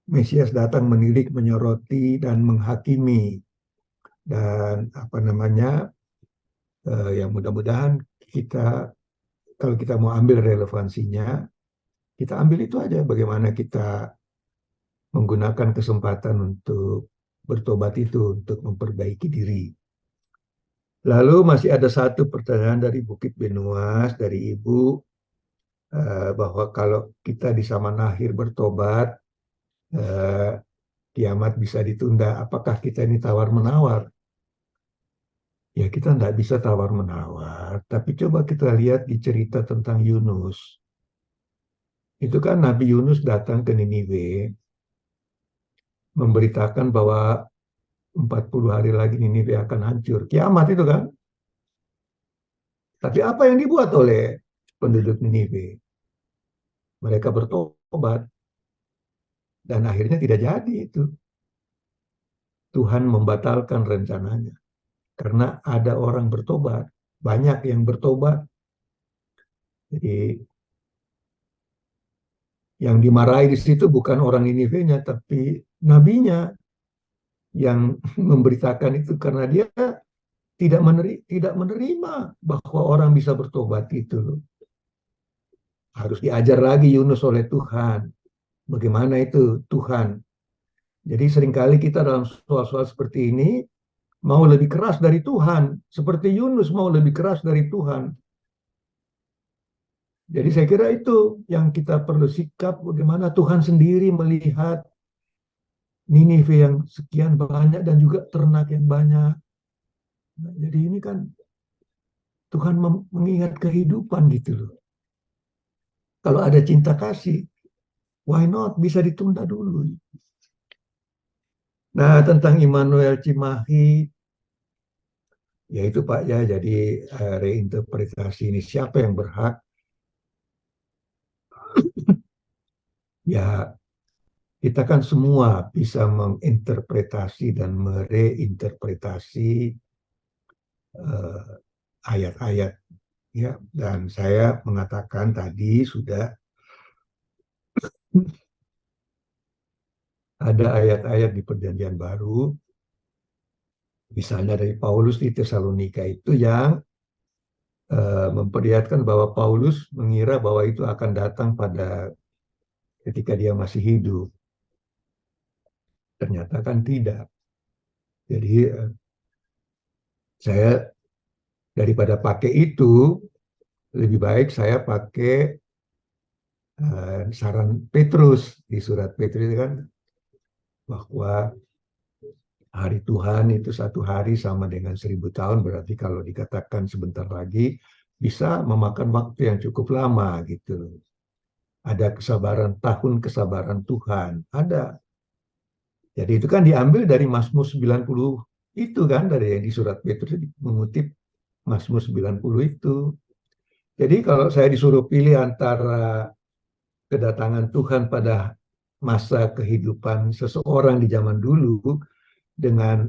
Mesias datang menilik, menyoroti dan menghakimi. Dan apa namanya, yang mudah-mudahan kita, kalau kita mau ambil relevansinya, kita ambil itu aja, bagaimana kita menggunakan kesempatan untuk bertobat itu, untuk memperbaiki diri. Lalu masih ada satu pertanyaan dari Bukit Benuas, dari Ibu, bahwa kalau kita di zaman akhir bertobat, kiamat bisa ditunda, apakah kita ini tawar-menawar? Ya kita tidak bisa tawar-menawar, tapi coba kita lihat di cerita tentang Yunus. Itu kan Nabi Yunus datang ke Niniwe, memberitakan bahwa 40 hari lagi Niniwe akan hancur. Kiamat itu kan. Tapi apa yang dibuat oleh penduduk Niniwe? Mereka bertobat. Dan akhirnya tidak jadi itu. Tuhan membatalkan rencananya. Karena ada orang bertobat. Banyak yang bertobat. Jadi yang dimarahi di situ bukan orang Niniwe-nya, tapi nabinya yang memberitakan itu karena dia tidak menerima bahwa orang bisa bertobat itu. Harus diajar lagi Yunus oleh Tuhan. Bagaimana itu Tuhan? Jadi seringkali kita dalam soal-soal seperti ini mau lebih keras dari Tuhan. Seperti Yunus mau lebih keras dari Tuhan. Jadi saya kira itu yang kita perlu sikap, bagaimana Tuhan sendiri melihat Ninive yang sekian banyak dan juga ternak yang banyak. Nah, jadi ini kan Tuhan mengingat kehidupan gitu loh. Kalau ada cinta kasih, why not? Bisa ditunda dulu. Nah, tentang Immanuel Cimahi, ya itu Pak ya, jadi reinterpretasi ini siapa yang berhak? Ya, kita kan semua bisa menginterpretasi dan mereinterpretasi ayat-ayat, ya. Dan saya mengatakan tadi sudah ada ayat-ayat di Perjanjian Baru, misalnya dari Paulus di Tesalonika itu yang memperlihatkan bahwa Paulus mengira bahwa itu akan datang pada ketika dia masih hidup. Ternyata kan tidak. Jadi saya daripada pakai itu, lebih baik saya pakai saran Petrus di surat Petrus kan, bahwa hari Tuhan itu satu hari sama dengan 1000 tahun, berarti kalau dikatakan sebentar lagi bisa memakan waktu yang cukup lama gitu. Ada kesabaran, tahun kesabaran Tuhan, ada. Jadi itu kan diambil dari Mazmur 90 itu kan, dari yang di surat Petrus mengutip Mazmur 90 itu. Jadi kalau saya disuruh pilih antara kedatangan Tuhan pada masa kehidupan seseorang di zaman dulu dengan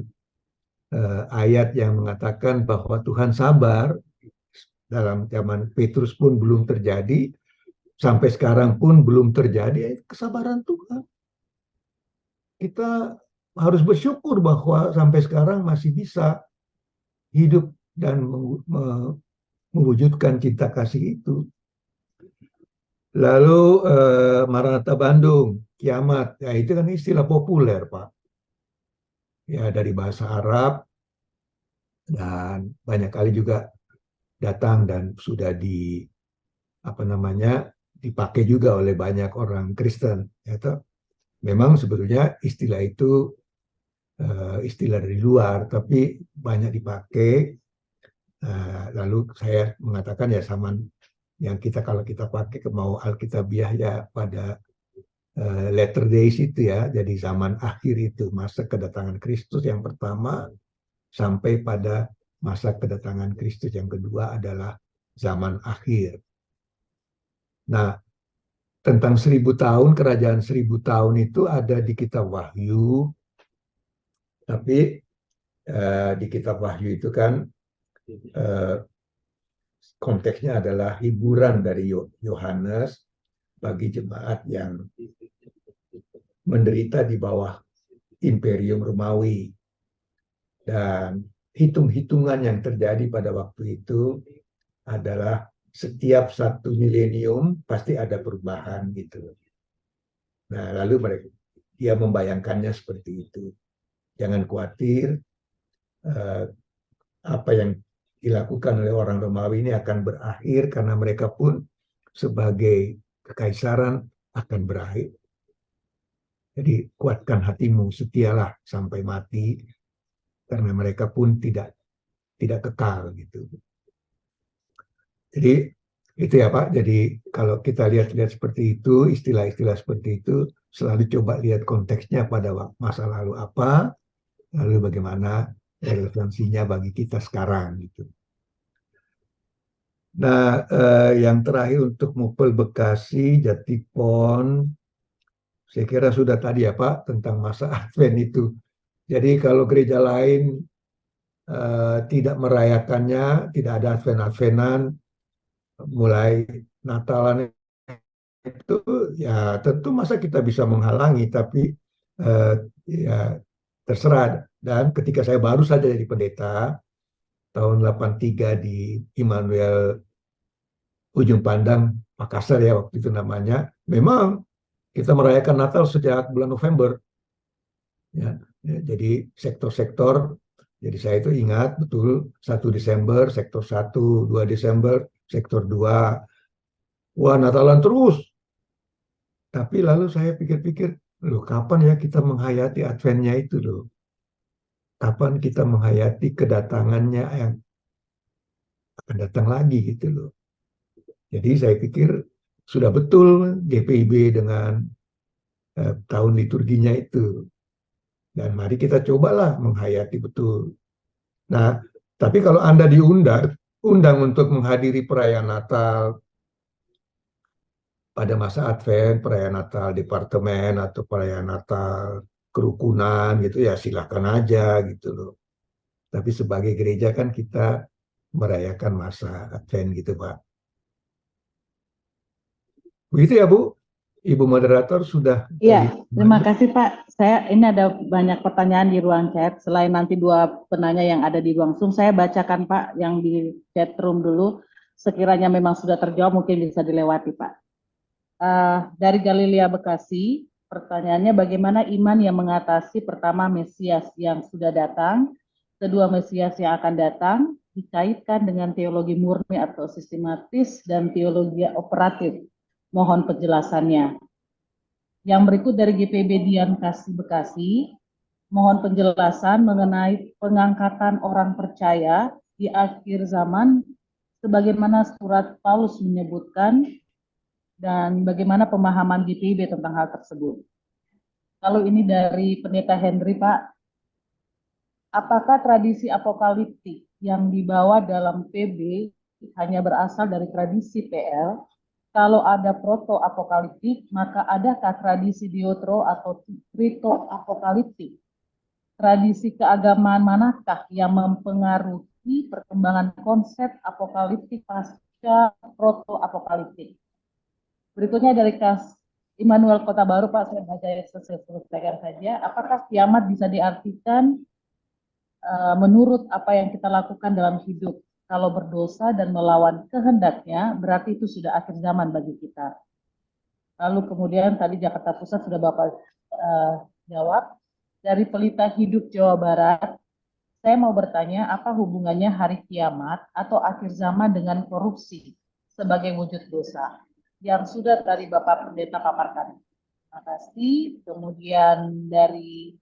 ayat yang mengatakan bahwa Tuhan sabar, dalam zaman Petrus pun belum terjadi, sampai sekarang pun belum terjadi, kesabaran Tuhan. Kita harus bersyukur bahwa sampai sekarang masih bisa hidup dan mewujudkan cinta kasih itu. Lalu Maranatha Bandung, kiamat, ya itu kan istilah populer Pak. Ya dari bahasa Arab, dan banyak kali juga datang dan sudah dipakai juga oleh banyak orang Kristen. Ya, memang sebetulnya istilah itu istilah dari luar, tapi banyak dipakai. Lalu saya mengatakan ya zaman yang kalau kita pakai mau Alkitabiah ya pada latter days itu ya, jadi zaman akhir itu, masa kedatangan Kristus yang pertama sampai pada masa kedatangan Kristus yang kedua adalah zaman akhir. Nah, tentang 1000 tahun, kerajaan 1000 tahun itu ada di kitab Wahyu, tapi di kitab Wahyu itu kan konteksnya adalah hiburan dari Yohanes bagi jemaat yang menderita di bawah Imperium Romawi. Dan hitung-hitungan yang terjadi pada waktu itu adalah setiap 1 milenium pasti ada perubahan gitu. Nah, lalu dia membayangkannya seperti itu. Jangan khawatir, apa yang dilakukan oleh orang Romawi ini akan berakhir karena mereka pun sebagai kekaisaran akan berakhir. Jadi kuatkan hatimu, setialah sampai mati karena mereka pun tidak kekal gitu. Jadi itu ya Pak. Jadi kalau kita lihat-lihat seperti itu, istilah-istilah seperti itu, selalu coba lihat konteksnya pada masa lalu apa, lalu bagaimana relevansinya bagi kita sekarang gitu. Nah, yang terakhir untuk Mupel Bekasi, Jatipon, saya kira sudah tadi ya Pak tentang masa Advent itu. Jadi kalau gereja lain tidak merayakannya, tidak ada Advent-Adventan, mulai Natalan itu ya tentu masa kita bisa menghalangi, tapi ya terserah. Dan ketika saya baru saja jadi pendeta tahun 83 di Immanuel Ujung Pandang Makassar ya waktu itu namanya, memang kita merayakan Natal sejak bulan November. Ya, jadi sektor-sektor, jadi saya itu ingat betul 1 Desember sektor 1, 2 Desember sektor 2, wah Natalan terus. Tapi lalu saya pikir-pikir, loh kapan ya kita menghayati Adventnya itu loh? Kapan kita menghayati kedatangannya yang akan datang lagi gitu loh. Jadi saya pikir sudah betul GPIB dengan tahun liturginya itu. Dan mari kita cobalah menghayati betul. Nah, tapi kalau Anda undang untuk menghadiri perayaan Natal pada masa Advent, perayaan Natal departemen atau perayaan Natal kerukunan gitu ya silakan aja gitu loh. Tapi sebagai gereja kan kita merayakan masa Advent gitu Pak. Begitu ya Bu? Ibu moderator sudah. Iya, terima kasih Pak. Ini ada banyak pertanyaan di ruang chat. Selain nanti 2 penanya yang ada di ruang Zoom, saya bacakan Pak yang di chat room dulu. Sekiranya memang sudah terjawab mungkin bisa dilewati Pak. Dari Galilea Bekasi, pertanyaannya bagaimana iman yang mengatasi pertama Mesias yang sudah datang, kedua Mesias yang akan datang, dikaitkan dengan teologi murni atau sistematis dan teologi operatif. Mohon penjelasannya. Yang berikut dari GPIB Dian Kasih Bekasi, mohon penjelasan mengenai pengangkatan orang percaya di akhir zaman, sebagaimana surat Paulus menyebutkan, dan bagaimana pemahaman GPIB tentang hal tersebut. Kalau ini dari Pendeta Henry, Pak, apakah tradisi apokaliptik yang dibawa dalam PB hanya berasal dari tradisi PL? Kalau ada proto-apokaliptik, maka adakah tradisi diotro atau trito-apokaliptik? Tradisi keagamaan manakah yang mempengaruhi perkembangan konsep apokaliptik pasca proto-apokaliptik? Berikutnya dari Kas Immanuel Kota Baru, Pak, saya baca selesaikan saja. Apakah kiamat bisa diartikan menurut apa yang kita lakukan dalam hidup? Kalau berdosa dan melawan kehendaknya, berarti itu sudah akhir zaman bagi kita. Lalu kemudian tadi Jakarta Pusat sudah Bapak jawab. Dari Pelita Hidup Jawa Barat, saya mau bertanya apa hubungannya hari kiamat atau akhir zaman dengan korupsi sebagai wujud dosa yang sudah tadi Bapak Pendeta paparkan. Terima kasih. Kemudian dari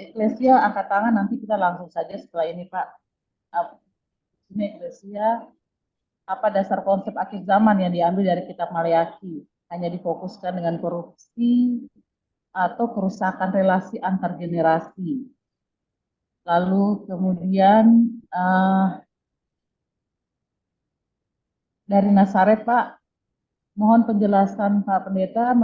Eklesia angkat tangan, nanti kita langsung saja setelah ini Pak. Ini Eklesia, apa dasar konsep akhir zaman yang diambil dari kitab Maleakhi? Hanya difokuskan dengan korupsi atau kerusakan relasi antar generasi. Lalu kemudian dari Nasaret Pak, mohon penjelasan Pak Pendeta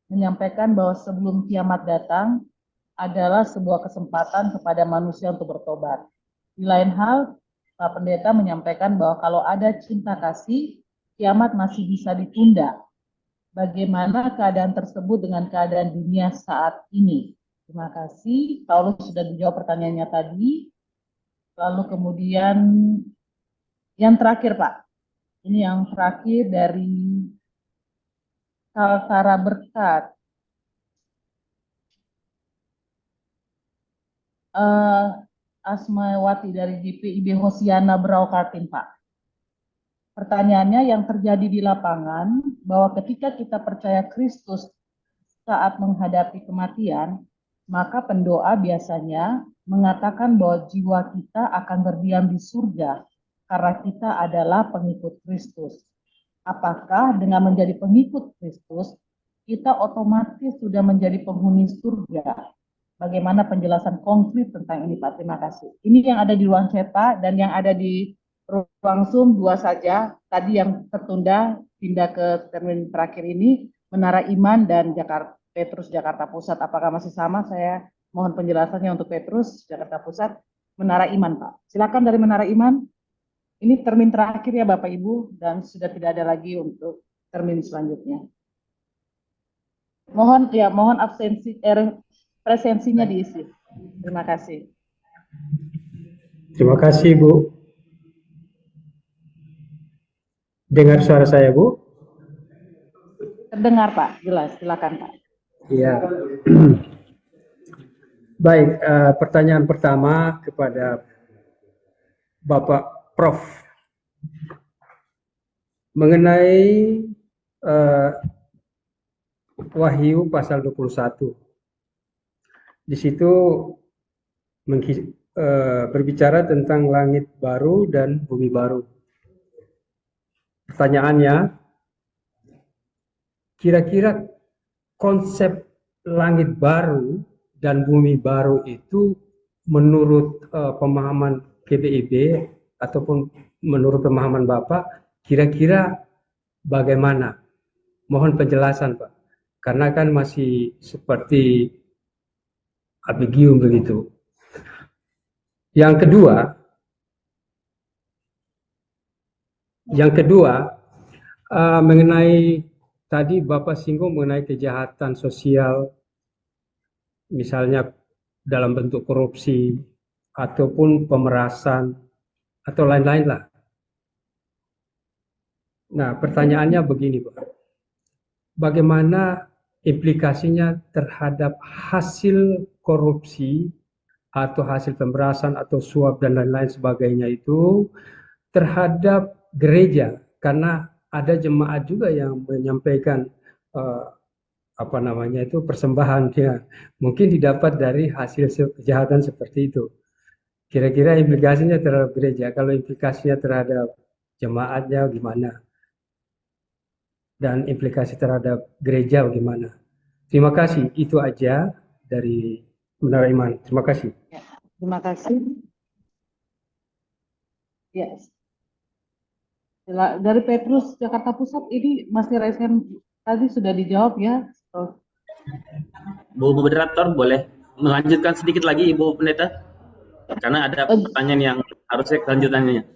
menyampaikan bahwa sebelum kiamat datang adalah sebuah kesempatan kepada manusia untuk bertobat. Di lain hal, Pak Pendeta menyampaikan bahwa kalau ada cinta kasih, kiamat masih bisa ditunda. Bagaimana keadaan tersebut dengan keadaan dunia saat ini? Terima kasih. Paulus sudah dijawab pertanyaannya tadi. Lalu kemudian yang terakhir Pak. Ini yang terakhir dari Kaltara Berkat. Asmawati dari GPIB Hosiana Berau Kaltim, Pak. Pertanyaannya yang terjadi di lapangan, bahwa ketika kita percaya Kristus saat menghadapi kematian, maka pendoa biasanya mengatakan bahwa jiwa kita akan berdiam di surga karena kita adalah pengikut Kristus. Apakah dengan menjadi pengikut Kristus, kita otomatis sudah menjadi penghuni surga? Bagaimana penjelasan konkret tentang ini Pak? Terima kasih. Ini yang ada di ruang chat Pak, dan yang ada di ruang Zoom 2 saja. Tadi yang tertunda pindah ke termin terakhir ini, Menara Iman dan Petrus Jakarta Pusat. Apakah masih sama? Saya mohon penjelasannya untuk Petrus Jakarta Pusat, Menara Iman Pak. Silakan dari Menara Iman. Ini termin terakhir ya Bapak Ibu, dan sudah tidak ada lagi untuk termin selanjutnya. Mohon presensinya diisi. Terima kasih. Terima kasih Bu. Dengar suara saya Bu? Terdengar Pak, jelas. Silakan Pak. Iya. Baik, pertanyaan pertama kepada Bapak Prof. mengenai Wahyu pasal 21. Di situ berbicara tentang langit baru dan bumi baru. Pertanyaannya, kira-kira konsep langit baru dan bumi baru itu menurut pemahaman GPIB ataupun menurut pemahaman Bapak, kira-kira bagaimana? Mohon penjelasan, Pak. Karena kan masih seperti ambigu begitu. Yang kedua, mengenai tadi Bapak singgung mengenai kejahatan sosial, misalnya dalam bentuk korupsi ataupun pemerasan atau lain-lain lah. Nah, pertanyaannya begini, Pak. Bagaimana implikasinya terhadap hasil korupsi atau hasil pemerasan atau suap dan lain-lain sebagainya itu terhadap gereja? Karena ada jemaat juga yang menyampaikan persembahannya mungkin didapat dari hasil kejahatan seperti itu. Kira-kira implikasinya terhadap gereja, kalau implikasinya terhadap jemaatnya gimana? Dan implikasi terhadap gereja bagaimana? Terima kasih, itu aja dari Menara Iman. Terima kasih. Ya, terima kasih. Ya. Dari Petrus Jakarta Pusat ini masih resen, tadi sudah dijawab ya. Bu Moderator boleh melanjutkan sedikit lagi Ibu Pendeta? Karena ada pertanyaan yang harusnya kelanjutannya.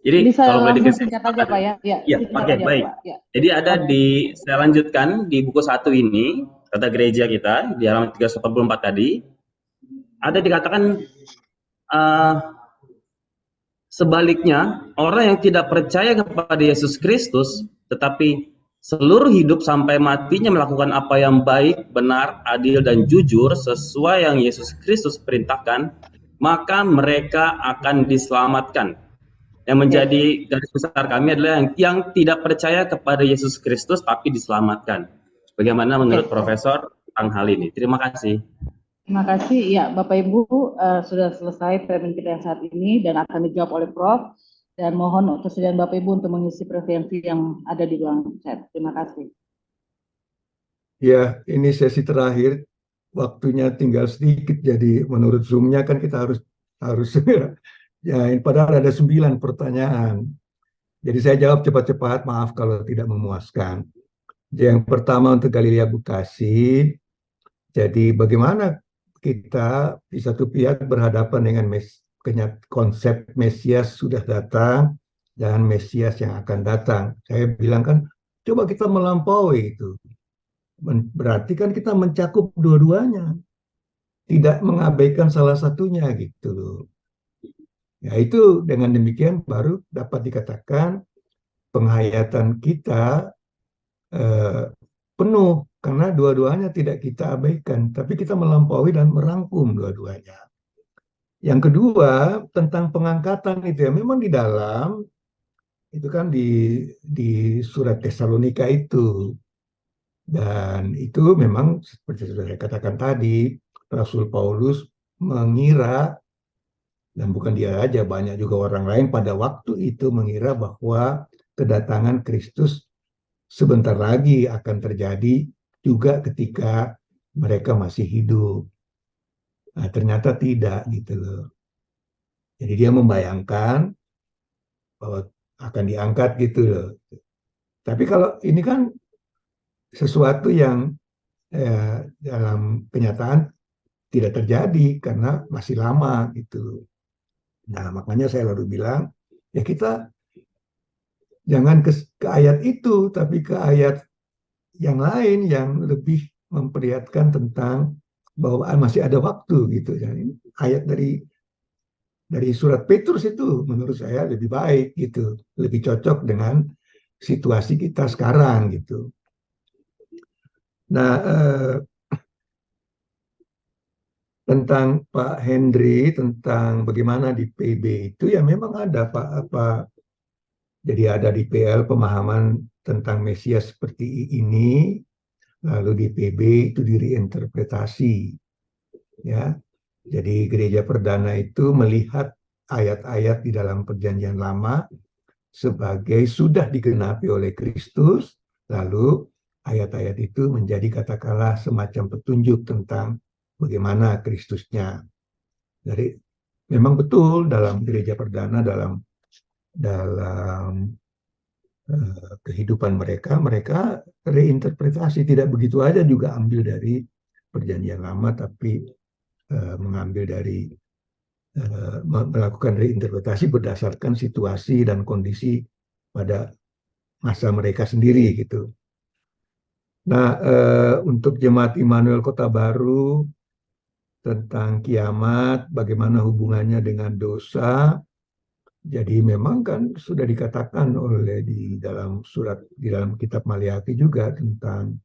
Jadi bisa kalau boleh langsung singkat aja Pak ya. Ya, oke, baik. Ya. Jadi ada saya lanjutkan di buku 1 ini, kata gereja kita, di halaman 384 tadi, ada dikatakan sebaliknya, orang yang tidak percaya kepada Yesus Kristus, tetapi seluruh hidup sampai matinya melakukan apa yang baik, benar, adil, dan jujur sesuai yang Yesus Kristus perintahkan, maka mereka akan diselamatkan. Yang menjadi garis besar kami adalah yang tidak percaya kepada Yesus Kristus tapi diselamatkan. Bagaimana menurut Profesor tentang hal ini? Terima kasih. Terima kasih. Ya, Bapak Ibu sudah selesai termin kita yang saat ini dan akan dijawab oleh Prof. Dan mohon kesediaan Bapak Ibu untuk mengisi preferensi yang ada di ruang chat. Terima kasih. Ya, ini sesi terakhir. Waktunya tinggal sedikit. Jadi menurut Zoom-nya kan kita harus ya, padahal ada 9 pertanyaan. Jadi saya jawab cepat-cepat, maaf kalau tidak memuaskan. Yang pertama untuk Galilea Bukasi. Jadi bagaimana kita di satu pihak berhadapan dengan konsep Mesias sudah datang dan Mesias yang akan datang. Saya bilang kan, coba kita melampaui itu. Berarti kan kita mencakup dua-duanya. Tidak mengabaikan salah satunya gitu loh. Ya itu dengan demikian baru dapat dikatakan penghayatan kita penuh karena dua-duanya tidak kita abaikan, tapi kita melampaui dan merangkum dua-duanya. Yang kedua tentang pengangkatan itu ya memang di dalam itu kan di surat Tesalonika itu dan itu memang seperti sudah saya katakan tadi Rasul Paulus mengira. Dan bukan dia aja, banyak juga orang lain pada waktu itu mengira bahwa kedatangan Kristus sebentar lagi akan terjadi juga ketika mereka masih hidup. Nah, ternyata tidak gitu loh. Jadi dia membayangkan bahwa akan diangkat gitu loh. Tapi kalau ini kan sesuatu yang dalam kenyataan tidak terjadi karena masih lama gitu. Nah, makanya saya lalu bilang, ya kita jangan ke ayat itu, tapi ke ayat yang lain yang lebih memperlihatkan tentang bahwa masih ada waktu gitu. Jadi, ayat dari surat Petrus itu menurut saya lebih baik gitu, lebih cocok dengan situasi kita sekarang gitu. Nah, tentang Pak Hendri tentang bagaimana di PB itu ya memang ada Pak Jadi ada di PL pemahaman tentang Mesias seperti ini, lalu di PB itu direinterpretasi. Ya, jadi gereja perdana itu melihat ayat-ayat di dalam Perjanjian Lama sebagai sudah digenapi oleh Kristus, lalu ayat-ayat itu menjadi katakanlah semacam petunjuk tentang bagaimana Kristusnya. Jadi memang betul dalam gereja perdana, dalam kehidupan mereka reinterpretasi, tidak begitu aja juga ambil dari Perjanjian Lama, tapi mengambil dari melakukan reinterpretasi berdasarkan situasi dan kondisi pada masa mereka sendiri gitu. Nah, untuk Jemaat Immanuel Kota Baru tentang kiamat, bagaimana hubungannya dengan dosa. Jadi memang kan sudah dikatakan oleh di dalam kitab Maliaki juga tentang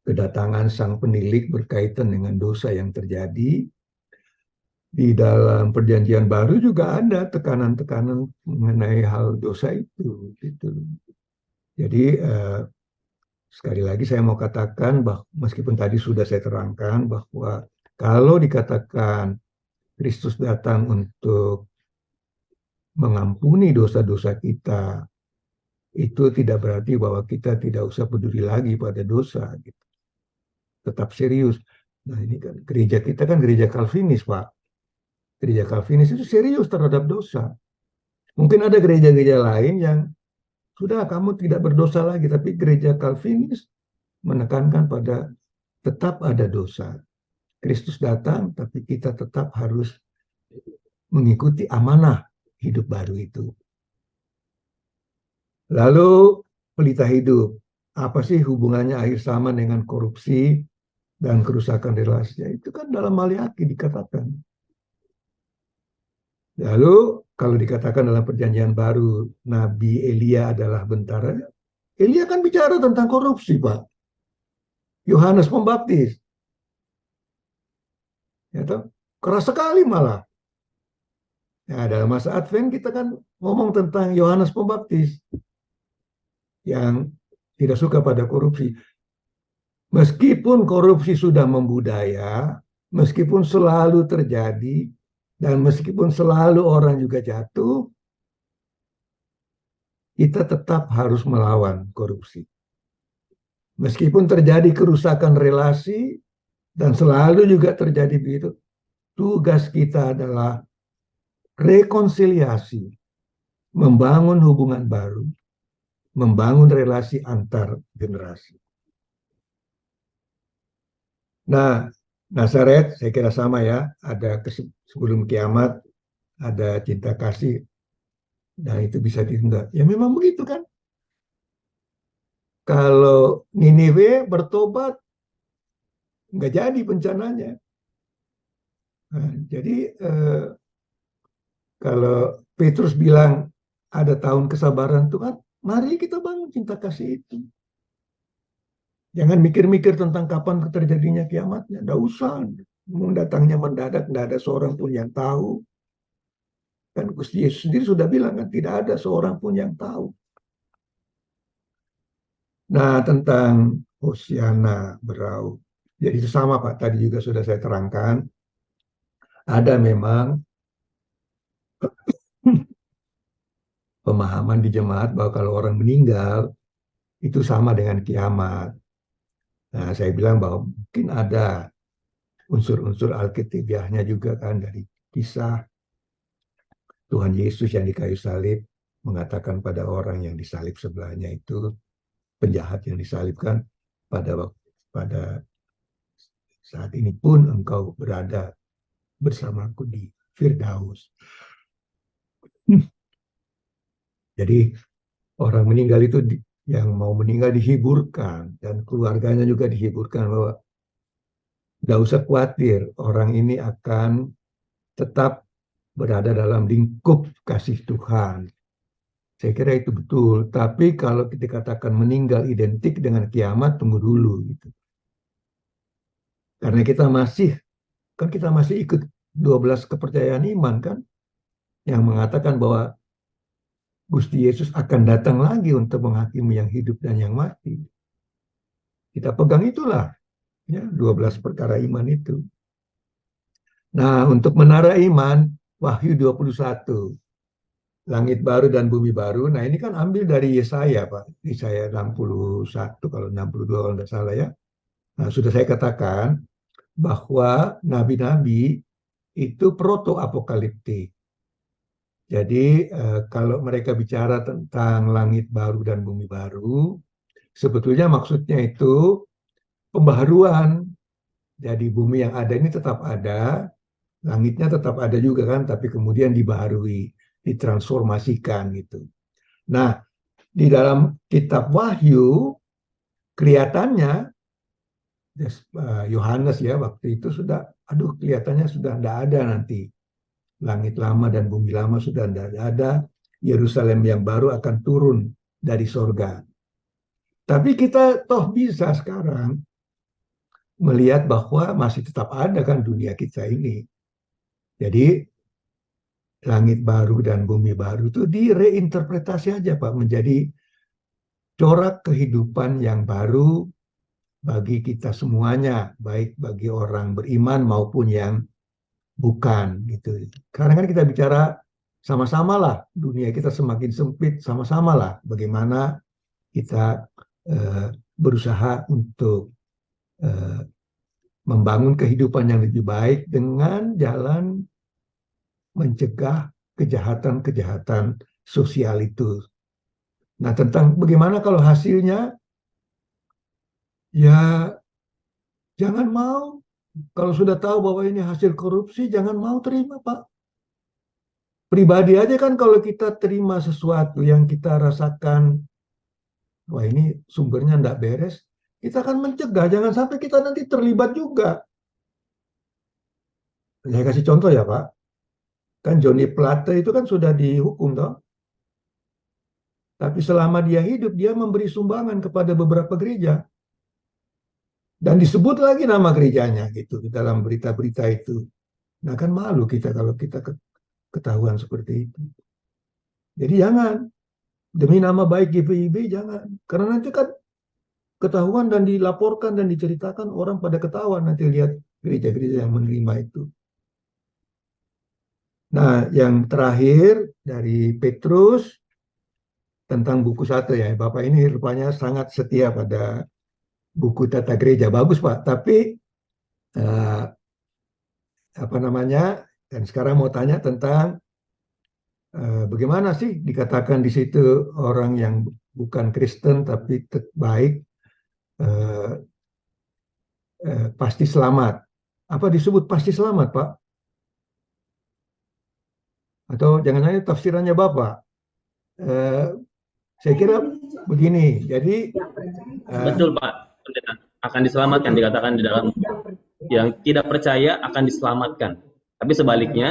kedatangan Sang Penilik berkaitan dengan dosa yang terjadi. Di dalam Perjanjian Baru juga ada tekanan-tekanan mengenai hal dosa itu. Gitu. Jadi sekali lagi saya mau katakan bahwa meskipun tadi sudah saya terangkan bahwa kalau dikatakan Kristus datang untuk mengampuni dosa-dosa kita, itu tidak berarti bahwa kita tidak usah peduli lagi pada dosa. Gitu. Tetap serius. Nah ini kan gereja kita kan gereja Calvinis, Pak. Gereja Calvinis itu serius terhadap dosa. Mungkin ada gereja-gereja lain yang sudah kamu tidak berdosa lagi, tapi gereja Calvinis menekankan pada tetap ada dosa. Kristus datang, tapi kita tetap harus mengikuti amanah hidup baru itu. Lalu pelita hidup. Apa sih hubungannya akhir zaman dengan korupsi dan kerusakan relasi? Itu kan dalam Maliaki dikatakan. Lalu kalau dikatakan dalam Perjanjian Baru Nabi Elia adalah bentaranya, Elia kan bicara tentang korupsi, Pak. Yohanes Pembaptis. Ya, keras sekali malah. Ya, dalam masa Advent kita kan ngomong tentang Yohanes Pembaptis yang tidak suka pada korupsi. Meskipun korupsi sudah membudaya, meskipun selalu terjadi, dan meskipun selalu orang juga jatuh, kita tetap harus melawan korupsi. Meskipun terjadi kerusakan relasi, dan selalu juga terjadi begitu, tugas kita adalah rekonsiliasi, membangun hubungan baru, membangun relasi antar generasi. Nah, Nazaret saya kira sama ya, ada sebelum kiamat, ada cinta kasih, dan itu bisa ditunda. Ya memang begitu kan. Kalau Niniwe bertobat, nggak jadi bencananya. Nah, jadi kalau Petrus bilang ada tahun kesabaran Tuhan, mari kita bangun cinta kasih itu. Jangan mikir-mikir tentang kapan terjadinya kiamatnya. Nggak usah. Datangnya mendadak, nggak ada seorang pun yang tahu. Kan Gusti Yesus sendiri sudah bilang kan, tidak ada seorang pun yang tahu. Nah, tentang Hosiana berau. Jadi itu sama Pak, tadi juga sudah saya terangkan. Ada memang pemahaman di jemaat bahwa kalau orang meninggal, itu sama dengan kiamat. Nah, saya bilang bahwa mungkin ada unsur-unsur alkitabiahnya juga kan dari kisah Tuhan Yesus yang di kayu salib mengatakan pada orang yang disalib sebelahnya itu, penjahat yang disalibkan, pada saat ini pun engkau berada bersamaku di Firdaus. Jadi orang meninggal itu yang mau meninggal dihiburkan dan keluarganya juga dihiburkan bahwa tidak usah khawatir, orang ini akan tetap berada dalam lingkup kasih Tuhan. Saya kira itu betul. Tapi kalau kita katakan meninggal identik dengan kiamat, tunggu dulu gitu. Karena kita masih ikut 12 kepercayaan iman kan, yang mengatakan bahwa Gusti Yesus akan datang lagi untuk menghakimi yang hidup dan yang mati. Kita pegang itulah, ya, 12 perkara iman itu. Nah, untuk menara iman, Wahyu 21, langit baru dan bumi baru. Nah, ini kan ambil dari Yesaya, Pak. Yesaya 61, kalau 62 kalau tidak salah ya. Nah, sudah saya katakan bahwa nabi-nabi itu proto-apokaliptik. Jadi kalau mereka bicara tentang langit baru dan bumi baru, sebetulnya maksudnya itu pembaharuan. Jadi bumi yang ada ini tetap ada, langitnya tetap ada juga kan, tapi kemudian dibaharui, ditransformasikan gitu. Nah, di dalam kitab Wahyu kelihatannya Yohanes ya waktu itu sudah, kelihatannya sudah tidak ada nanti. Langit lama dan bumi lama sudah tidak ada, Yerusalem yang baru akan turun dari sorga. Tapi kita toh bisa sekarang melihat bahwa masih tetap ada kan dunia kita ini. Jadi langit baru dan bumi baru itu direinterpretasi aja Pak, menjadi corak kehidupan yang baru bagi kita semuanya, baik bagi orang beriman maupun yang bukan gitu. Karena kan kita bicara sama-sama lah, dunia kita semakin sempit, sama-sama lah bagaimana kita berusaha untuk membangun kehidupan yang lebih baik dengan jalan mencegah kejahatan-kejahatan sosial itu. Nah, tentang bagaimana kalau hasilnya, ya jangan mau. Kalau sudah tahu bahwa ini hasil korupsi, jangan mau terima, Pak. Pribadi aja kan kalau kita terima sesuatu yang kita rasakan, wah ini sumbernya enggak beres, kita akan mencegah, jangan sampai kita nanti terlibat juga. Saya kasih contoh ya, Pak. Kan Johnny Plate itu kan sudah dihukum, toh. Tapi selama dia hidup, dia memberi sumbangan kepada beberapa gereja. Dan disebut lagi nama gerejanya gitu di dalam berita-berita itu. Nah kan malu kita kalau kita ketahuan seperti itu. Jadi jangan, demi nama baik GPIB jangan. Karena nanti kan ketahuan dan dilaporkan dan diceritakan, orang pada ketahuan nanti lihat gereja-gereja yang menerima itu. Nah yang terakhir dari Petrus tentang buku 1 ya. Bapak ini rupanya sangat setia pada buku tata gereja, bagus Pak, tapi dan sekarang mau tanya tentang bagaimana sih dikatakan di situ orang yang bukan Kristen tapi baik pasti selamat. Apa disebut pasti selamat Pak? Atau jangan-jangan tafsirannya Bapak? Saya kira begini, jadi betul Pak. Akan diselamatkan, dikatakan di dalam yang tidak percaya akan diselamatkan. Tapi sebaliknya,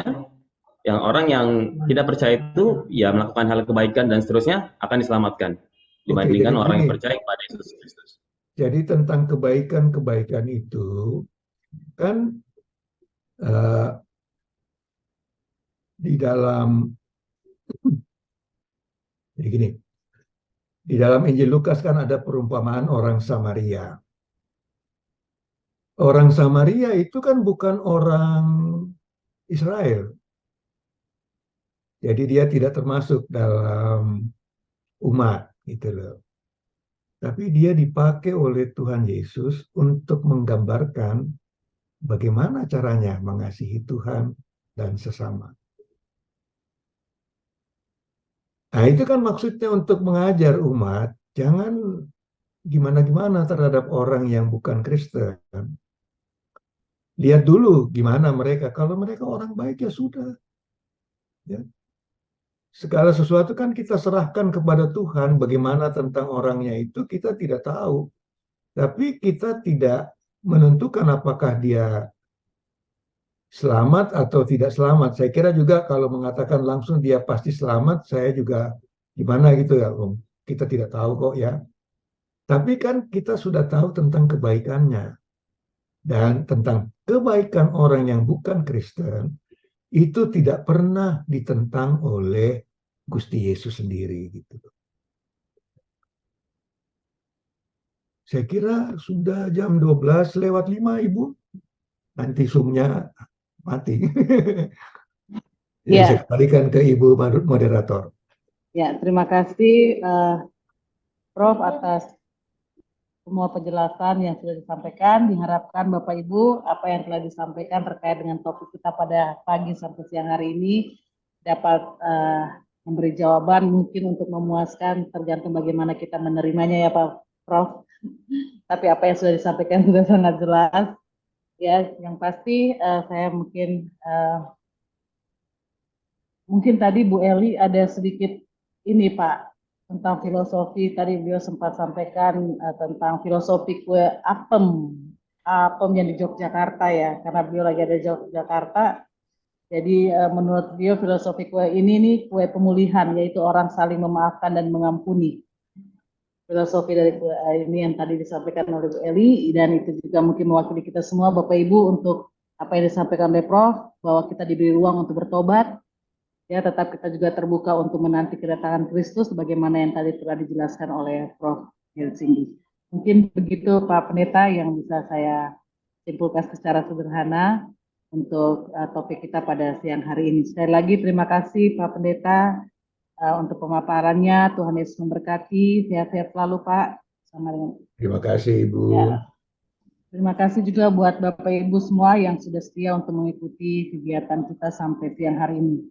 yang orang yang tidak percaya itu ya melakukan hal kebaikan dan seterusnya akan diselamatkan dibandingkan orang yang percaya kepada Yesus Kristus. Jadi tentang kebaikan-kebaikan itu kan di dalam jadi gini. Di dalam Injil Lukas kan ada perumpamaan orang Samaria. Orang Samaria itu kan bukan orang Israel. Jadi dia tidak termasuk dalam umat gitu loh. Tapi dia dipakai oleh Tuhan Yesus untuk menggambarkan bagaimana caranya mengasihi Tuhan dan sesama. Nah itu kan maksudnya untuk mengajar umat, jangan gimana-gimana terhadap orang yang bukan Kristen. Lihat dulu gimana mereka, kalau mereka orang baik ya sudah. Ya. Segala sesuatu kan kita serahkan kepada Tuhan, bagaimana tentang orangnya itu kita tidak tahu. Tapi kita tidak menentukan apakah dia selamat atau tidak selamat. Saya kira juga kalau mengatakan langsung dia pasti selamat, saya juga gimana gitu ya, Om. Kita tidak tahu kok ya. Tapi kan kita sudah tahu tentang kebaikannya. Dan tentang kebaikan orang yang bukan Kristen, itu tidak pernah ditentang oleh Gusti Yesus sendiri gitu. Saya kira sudah jam 12:05 Ibu. Nanti Zoom-nya mati. Jadi Ya. saya kembalikan ke Ibu moderator. Ya, terima kasih Prof atas semua penjelasan yang sudah disampaikan. Diharapkan Bapak Ibu apa yang telah disampaikan terkait dengan topik kita pada pagi sampai siang hari ini dapat memberi jawaban mungkin untuk memuaskan, tergantung bagaimana kita menerimanya ya Pak Prof. Tapi apa yang sudah disampaikan sudah sangat jelas. Ya, yang pasti saya mungkin tadi Bu Eli ada sedikit ini Pak tentang filosofi. Tadi beliau sempat sampaikan tentang filosofi kue apem yang di Yogyakarta ya, karena beliau lagi ada di Yogyakarta. Jadi menurut beliau filosofi kue ini nih kue pemulihan, yaitu orang saling memaafkan dan mengampuni. Filosofi dari kue ini yang tadi disampaikan oleh Bu Eli, dan itu juga mungkin mewakili kita semua Bapak Ibu untuk apa yang disampaikan oleh Prof, bahwa kita diberi ruang untuk bertobat. Ya, tetap kita juga terbuka untuk menanti kedatangan Kristus, sebagaimana yang tadi telah dijelaskan oleh Prof. Helsingi. Mungkin begitu Pak Pendeta yang bisa saya simpulkan secara sederhana untuk topik kita pada siang hari ini. Sekali lagi terima kasih Pak Pendeta untuk pemaparannya. Tuhan Yesus memberkati. Sehat-sehat selalu Pak. Terima kasih Ibu. Ya. Terima kasih juga buat Bapak Ibu semua yang sudah setia untuk mengikuti kegiatan kita sampai siang hari ini.